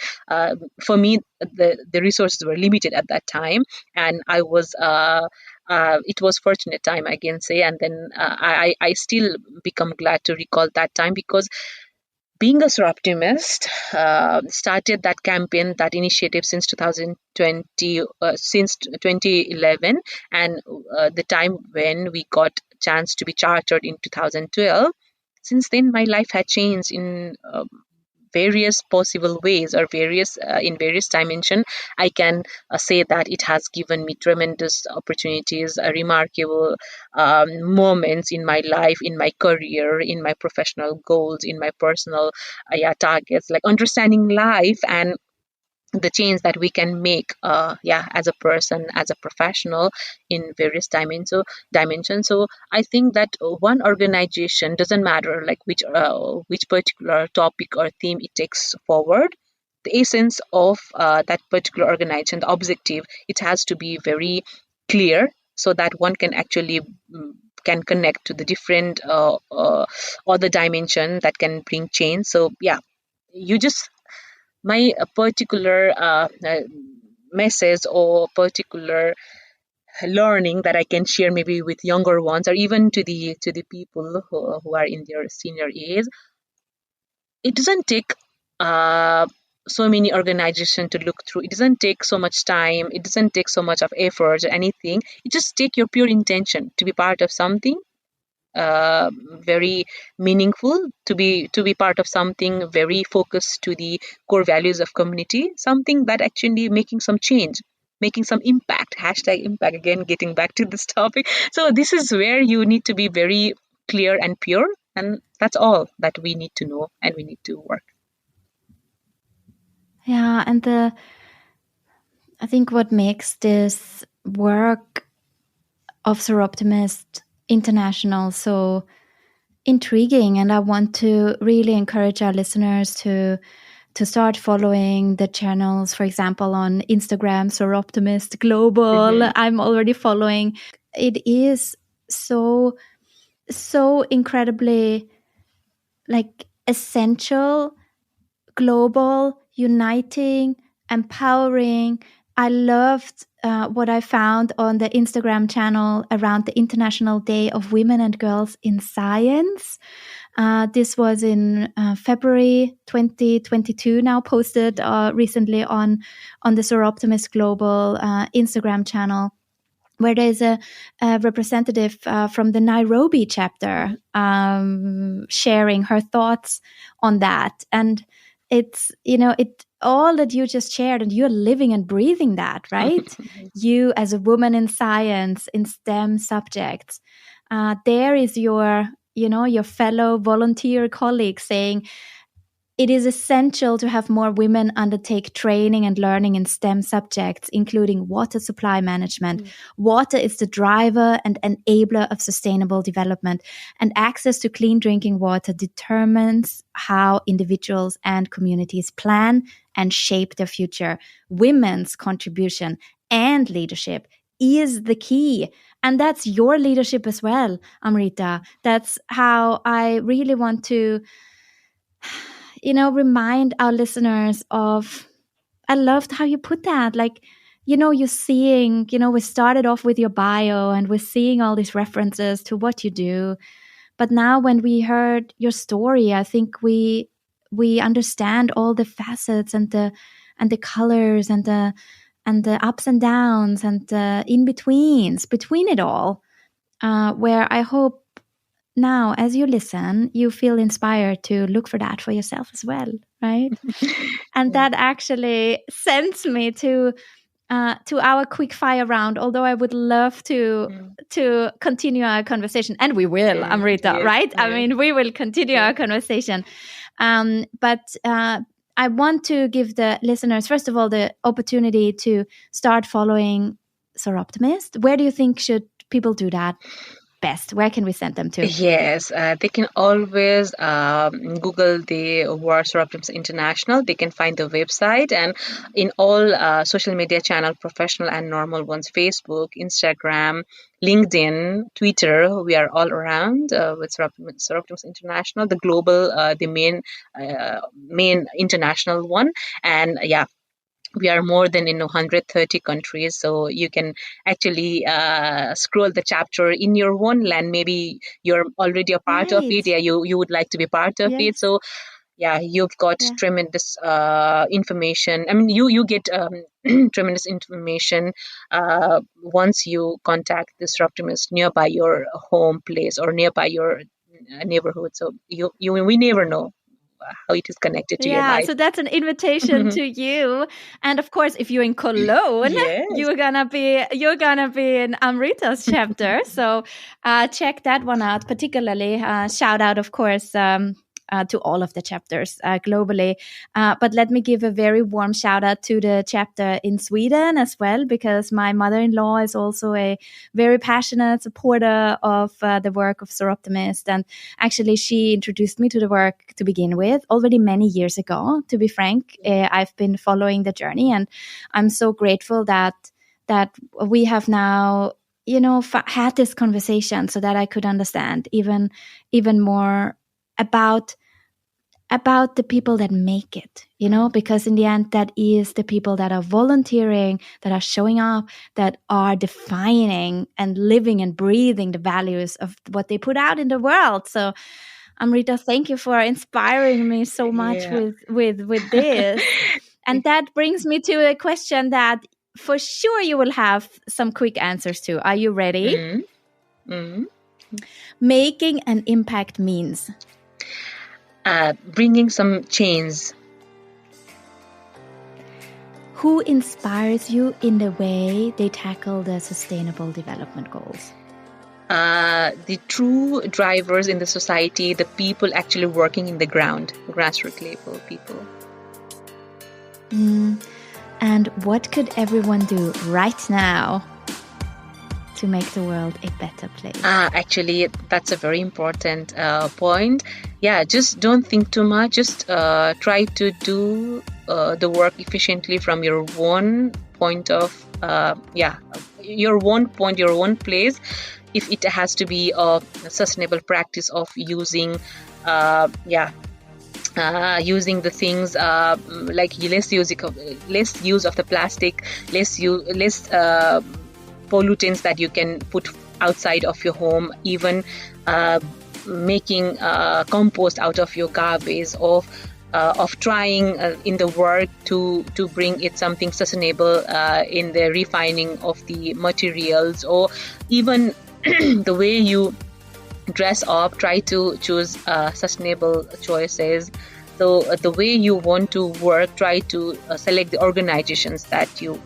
for me, the resources were limited at that time, and I was it was fortunate time, I can say. And then I still become glad to recall that time, because being a Soroptimist started that campaign, that initiative since 2020, since 2011, and the time when we got chance to be chartered in 2012. Since then, my life had changed in various possible ways, or various in various dimension. I can say that it has given me tremendous opportunities, remarkable moments in my life, in my career, in my professional goals, in my personal yeah, targets, like understanding life and the change that we can make, yeah, as a person, as a professional, in various dimensions. So I think that one organization, doesn't matter like which particular topic or theme it takes forward, the essence of that particular organization, the objective, it has to be very clear, so that one can actually can connect to the different other dimension that can bring change. So yeah, you just my particular message or particular learning that I can share maybe with younger ones, or even to the people who are in their senior age. It doesn't take uh, so many organizations to look through. It doesn't take so much time. It doesn't take so much of effort or anything. It just take your pure intention to be part of something very meaningful, to be part of something very focused to the core values of community, something that actually making some change, making some impact, hashtag impact, again getting back to this topic. So this is where you need to be very clear and pure, and that's all that we need to know and we need to work. Yeah, and I think what makes this work of Soroptimist International so intriguing, and I want to really encourage our listeners to start following the channels, for example, on Instagram, Soroptimist Global. I'm already following. It is so incredibly like essential, global, uniting, empowering. I loved what I found on the Instagram channel around the International Day of Women and Girls in Science. This was in February 2022, now posted recently on the Soroptimist Global Instagram channel, where there's a representative from the Nairobi chapter sharing her thoughts on that. And it's, it all that you just shared, and you're living and breathing that, right? You as a woman in science, in STEM subjects, there is your fellow volunteer colleague saying, it is essential to have more women undertake training and learning in STEM subjects, including water supply management. Water is the driver and enabler of sustainable development, and access to clean drinking water determines how individuals and communities plan and shape their future. Women's contribution and leadership is the key. And that's your leadership as well, Amrita. That's how I really want to remind our listeners of, I loved how you put that. Like, you're seeing, we started off with your bio and we're seeing all these references to what you do. But now when we heard your story, I think we understand all the facets and the colors and the ups and downs and the in-betweens between it all, where I hope now, as you listen, you feel inspired to look for that for yourself as well, right? And that actually sends me to our quick fire round. Although I would love to continue our conversation, and we will, Amrita, yes, right? Yeah. I mean, we will continue our conversation. But I want to give the listeners, first of all, the opportunity to start following Soroptimist. Where do you think should people do that best? Where can we send them to? Yes, they can always Google the word Soroptimist International. They can find the website, and in all social media channel, professional and normal ones, Facebook, Instagram, LinkedIn, Twitter, we are all around with Soroptimist International, the global, the main international one. And we are more than in 130 countries, so you can actually scroll the chapter in your own land. Maybe you're already a part of it. You would like to be part of it. So you've got tremendous information. I mean, you get tremendous information once you contact this Soroptimist nearby your home place or nearby your neighborhood. So we never know how it is connected to your life. So that's an invitation to you. And of course, if you're in Cologne, you're gonna be in Amrita's chapter. So check that one out. Particularly, shout out, of course, to all of the chapters globally. But let me give a very warm shout out to the chapter in Sweden as well, because my mother-in-law is also a very passionate supporter of the work of Soroptimist. And actually, she introduced me to the work to begin with already many years ago, to be frank. I've been following the journey, and I'm so grateful that we have now had this conversation so that I could understand even more about the people that make it, because in the end, that is the people that are volunteering, that are showing up, that are defining and living and breathing the values of what they put out in the world. So, Amrita, thank you for inspiring me so much with this. And that brings me to a question that for sure you will have some quick answers to. Are you ready? Making an impact means bringing some change. Who inspires you in the way they tackle the sustainable development goals? The true drivers in the society, the people actually working in the ground, grassroots level people. And what could everyone do right now to make the world a better place? Actually, that's a very important point. yeah, just don't think too much. Just try to do the work efficiently from your one point of your one point, your one place. If it has to be a sustainable practice of using uh, yeah using the things like less use of the plastic, less pollutants that you can put outside of your home, even uh, making compost out of your garbage, of trying in the work to bring it something sustainable in the refining of the materials, or even the way you dress up, try to choose sustainable choices. So the way you want to work, try to select the organizations that you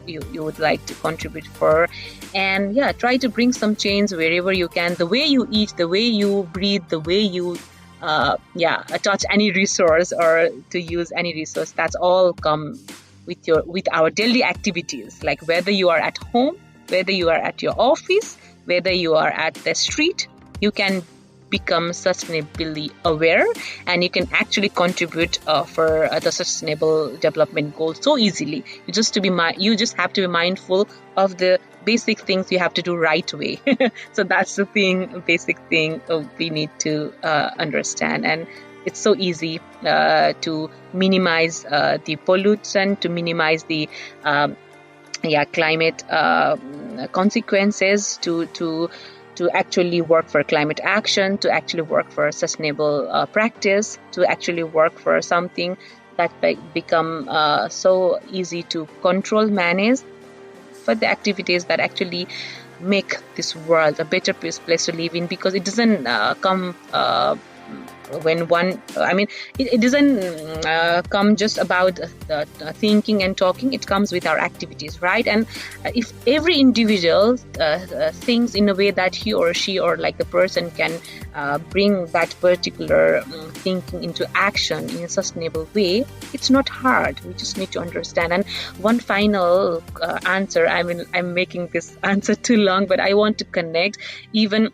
would like to contribute for. And yeah, try to bring some change wherever you can. The way you eat, the way you breathe, the way you touch any resource or to use any resource, that's all come with our daily activities, like whether you are at home, whether you are at your office, whether you are at the street, you can become sustainably aware, and you can actually contribute for the sustainable development goals so easily. You just have to be mindful of the basic things you have to do right way. So that's the basic thing we need to understand. And it's so easy to minimize the pollution, to minimize the climate consequences, to actually work for climate action, to actually work for sustainable practice, to actually work for something that become so easy to control, manage, for the activities that actually make this world a better place to live in. Because it doesn't come when one I mean it doesn't come just about thinking and talking. It comes with our activities, right? And if every individual thinks in a way that he or she, or like the person, can bring that particular thinking into action in a sustainable way, it's not hard. We just need to understand. And one final answer, I'm making this answer too long, but I want to connect even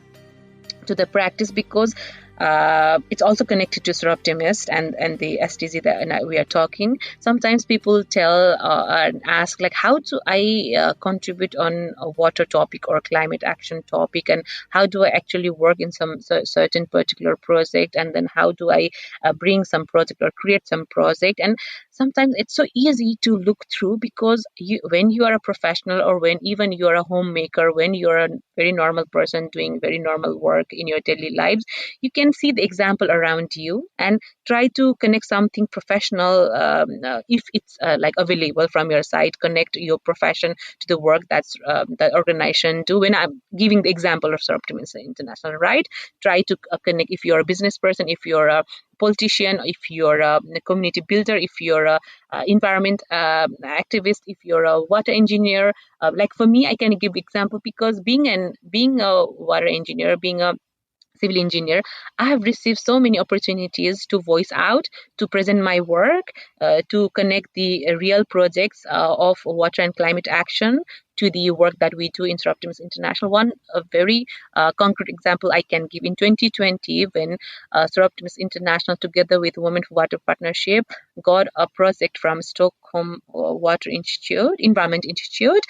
to the practice, because it's also connected to Soroptimist and the STZ that we are talking. Sometimes people tell and ask, like, how do I contribute on a water topic or climate action topic, and how do I actually work in some certain particular project, and then how do I bring some project or create some project. And sometimes it's so easy to look through, because when you are a professional, or when even you are a homemaker, when you are a very normal person doing very normal work in your daily lives, you can see the example around you and try to connect something professional, if it's like available from your side. Connect your profession to the work that's that organization do. When I'm giving the example of Soroptimist International, right? Try to connect. If you're a business person, if you're a politician, if you're a community builder, if you're a environment activist, if you're a water engineer, like for me, I can give example, because being a water engineer, being a civil engineer, I have received so many opportunities to voice out, to present my work, to connect the real projects of water and climate action to the work that we do in Soroptimist International. One a very concrete example I can give: in 2020, when Soroptimist International, together with Women for Water Partnership, got a project from Stockholm Water Institute, Environment Institute,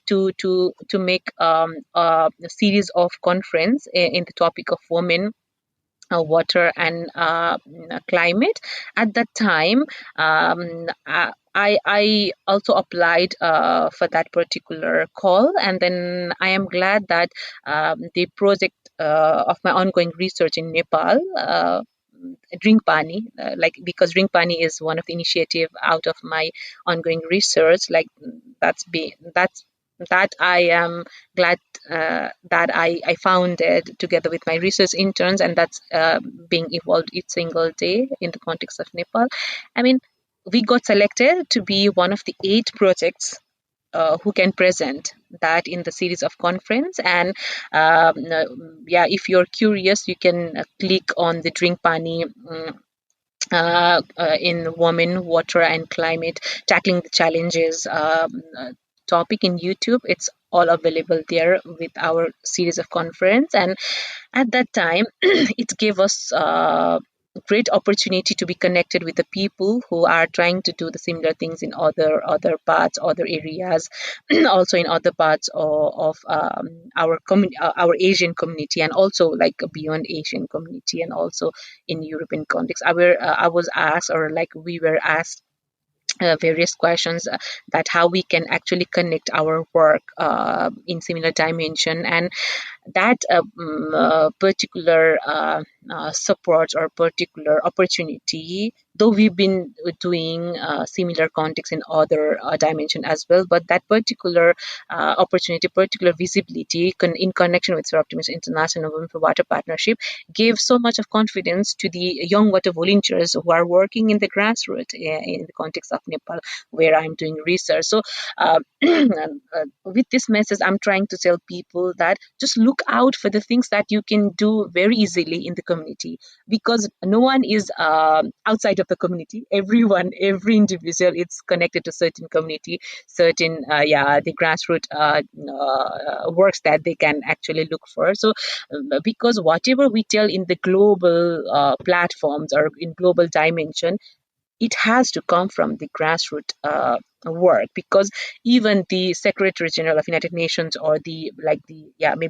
to make a series of conference in the topic of women, water, and climate. At that time, I also applied for that particular call, and then I am glad that the project of my ongoing research in Nepal, Drink Pani, because Drink Pani is one of the initiative out of my ongoing research. Like that's that I am glad that I found it together with my research interns, and that's being evolved each single day in the context of Nepal. I mean, we got selected to be one of the 8 projects who can present that in the series of conference. And if you're curious, you can click on the Drink Pani in women, water, and climate, tackling the challenges topic in YouTube. It's all available there with our series of conference. And at that time, it gave us great opportunity to be connected with the people who are trying to do the similar things in other parts, other areas, also in other parts of our Asian community, and also like beyond Asian community, and also in European context. I was asked, or like we were asked, various questions, that how we can actually connect our work in similar dimension, and that particular support or particular opportunity, though we've been doing similar context in other dimension as well, but that particular opportunity, particular visibility in connection with Soroptimist International Women for Water Partnership gave so much of confidence to the young water volunteers who are working in the grassroots in the context of Nepal, where I'm doing research. So with this message, I'm trying to tell people that just look out for the things that you can do very easily in the community, because no one is outside of the community. Everyone, every individual is connected to certain community, certain the grassroots works that they can actually look for. So because whatever we tell in the global platforms or in global dimension, it has to come from the grassroots work, because even the Secretary General of United Nations, or maybe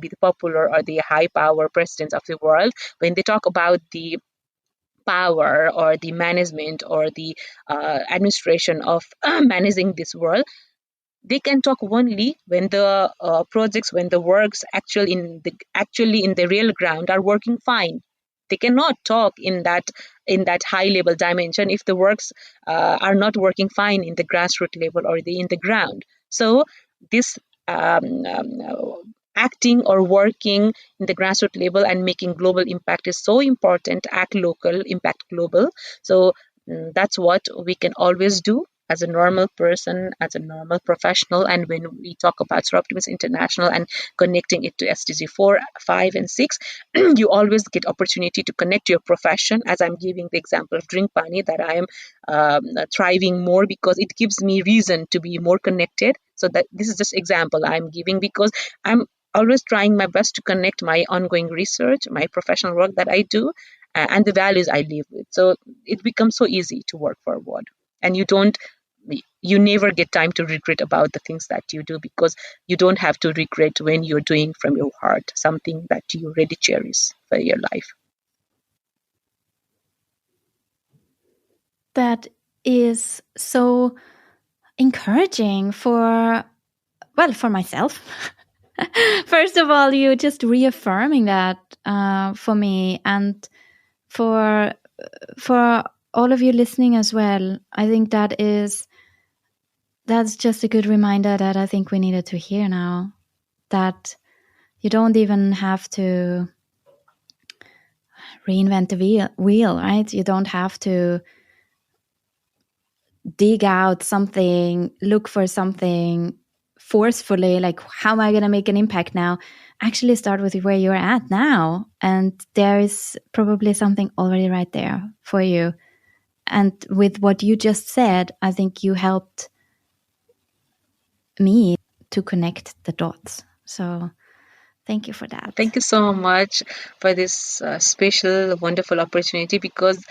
the popular or the high power presidents of the world, when they talk about the power or the management or the administration of managing this world, they can talk only when the projects, when the works actually in the real ground are working fine. They cannot talk in that high level dimension if the works are not working fine in the grassroots level or in the ground. So this um, um, acting or working in the grassroots level and making global impact is so important. Act local, impact global. So that's what we can always do as a normal person, as a normal professional. And when we talk about Soroptimist International and connecting it to SDG 4, 5, and 6, you always get opportunity to connect your profession. As I'm giving the example of Drink Pani, that I am thriving more because it gives me reason to be more connected. So that this is just example I'm giving, because I'm always trying my best to connect my ongoing research, my professional work that I do, and the values I live with. So it becomes so easy to work forward, and you never get time to regret about the things that you do, because you don't have to regret when you're doing from your heart something that you really cherish for your life. That is so encouraging for myself. First of all, you just reaffirming that for me, and for all of you listening as well. I think that's just a good reminder that I think we needed to hear now, that you don't even have to reinvent the wheel, right? You don't have to dig out something, look for something forcefully, like, how am I going to make an impact now? Actually start with where you're at now, and there is probably something already right there for you. And with what you just said, I think you helped me to connect the dots. So thank you for that. Thank you so much for this special, wonderful opportunity, because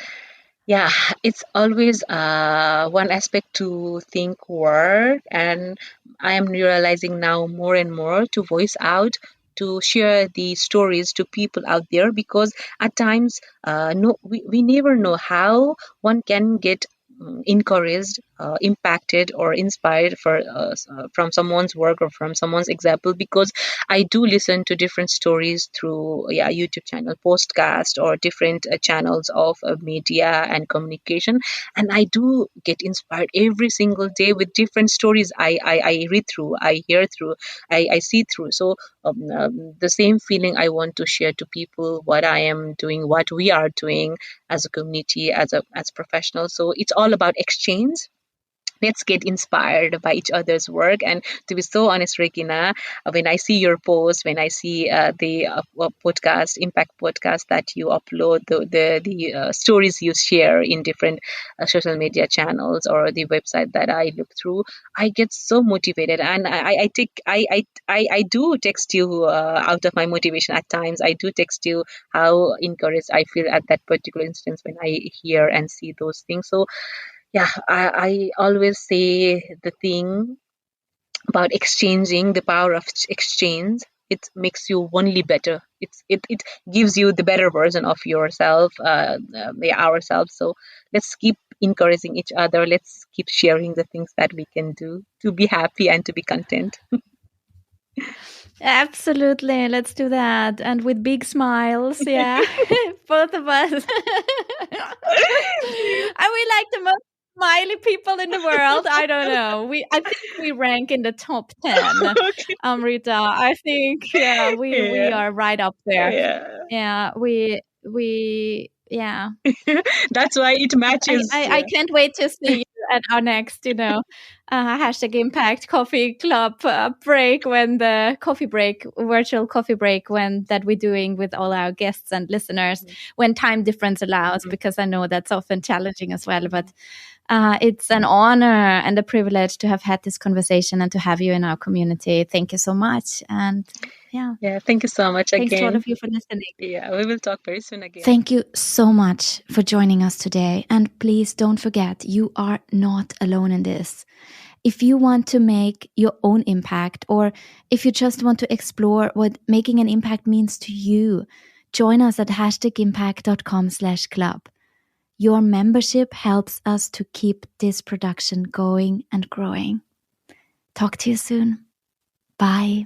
yeah, it's always one aspect to think word, and I am realizing now more and more to voice out, to share the stories to people out there, because at times, no, we never know how one can get encouraged, impacted, or inspired from someone's work or from someone's example, because I do listen to different stories through YouTube channel, postcast, or different channels of media and communication, and I do get inspired every single day with different stories. I read through, I hear through, I see through. So the same feeling I want to share to people, what I am doing, what we are doing as a community, as professionals. So it's all about exchange, let's get inspired by each other's work. And to be so honest, Regina, when I see your posts, when I see the podcast, impact podcast that you upload, the stories you share in different social media channels or the website that I look through, I get so motivated. And I do text you out of my motivation at times. I do text you how encouraged I feel at that particular instance when I hear and see those things. So yeah, I always say the thing about exchanging, the power of exchange. It makes you only better. It gives you the better version of yourself, ourselves. So let's keep encouraging each other. Let's keep sharing the things that we can do to be happy and to be content. Absolutely. Let's do that. And with big smiles. Yeah. Both of us. Are we like the most smiley people in the world? I don't know. I think we rank in the top 10. Okay. Amrita, I think, we Yeah. are right up there. Yeah. Yeah, yeah. That's why it matches. I can't wait to see you at our next, hashtag Impact Coffee Club break, when the virtual coffee break, when that we're doing with all our guests and listeners, when time difference allows, because I know that's often challenging as well. But it's an honor and a privilege to have had this conversation and to have you in our community. Thank you so much. And yeah, thank you so much thanks again. to all of you for listening. Yeah, we will talk very soon again. Thank you so much for joining us today. And please don't forget, you are not alone in this. If you want to make your own impact, or if you just want to explore what making an impact means to you, join us at hashtagimpact.com/club. Your membership helps us to keep this production going and growing. Talk to you soon. Bye.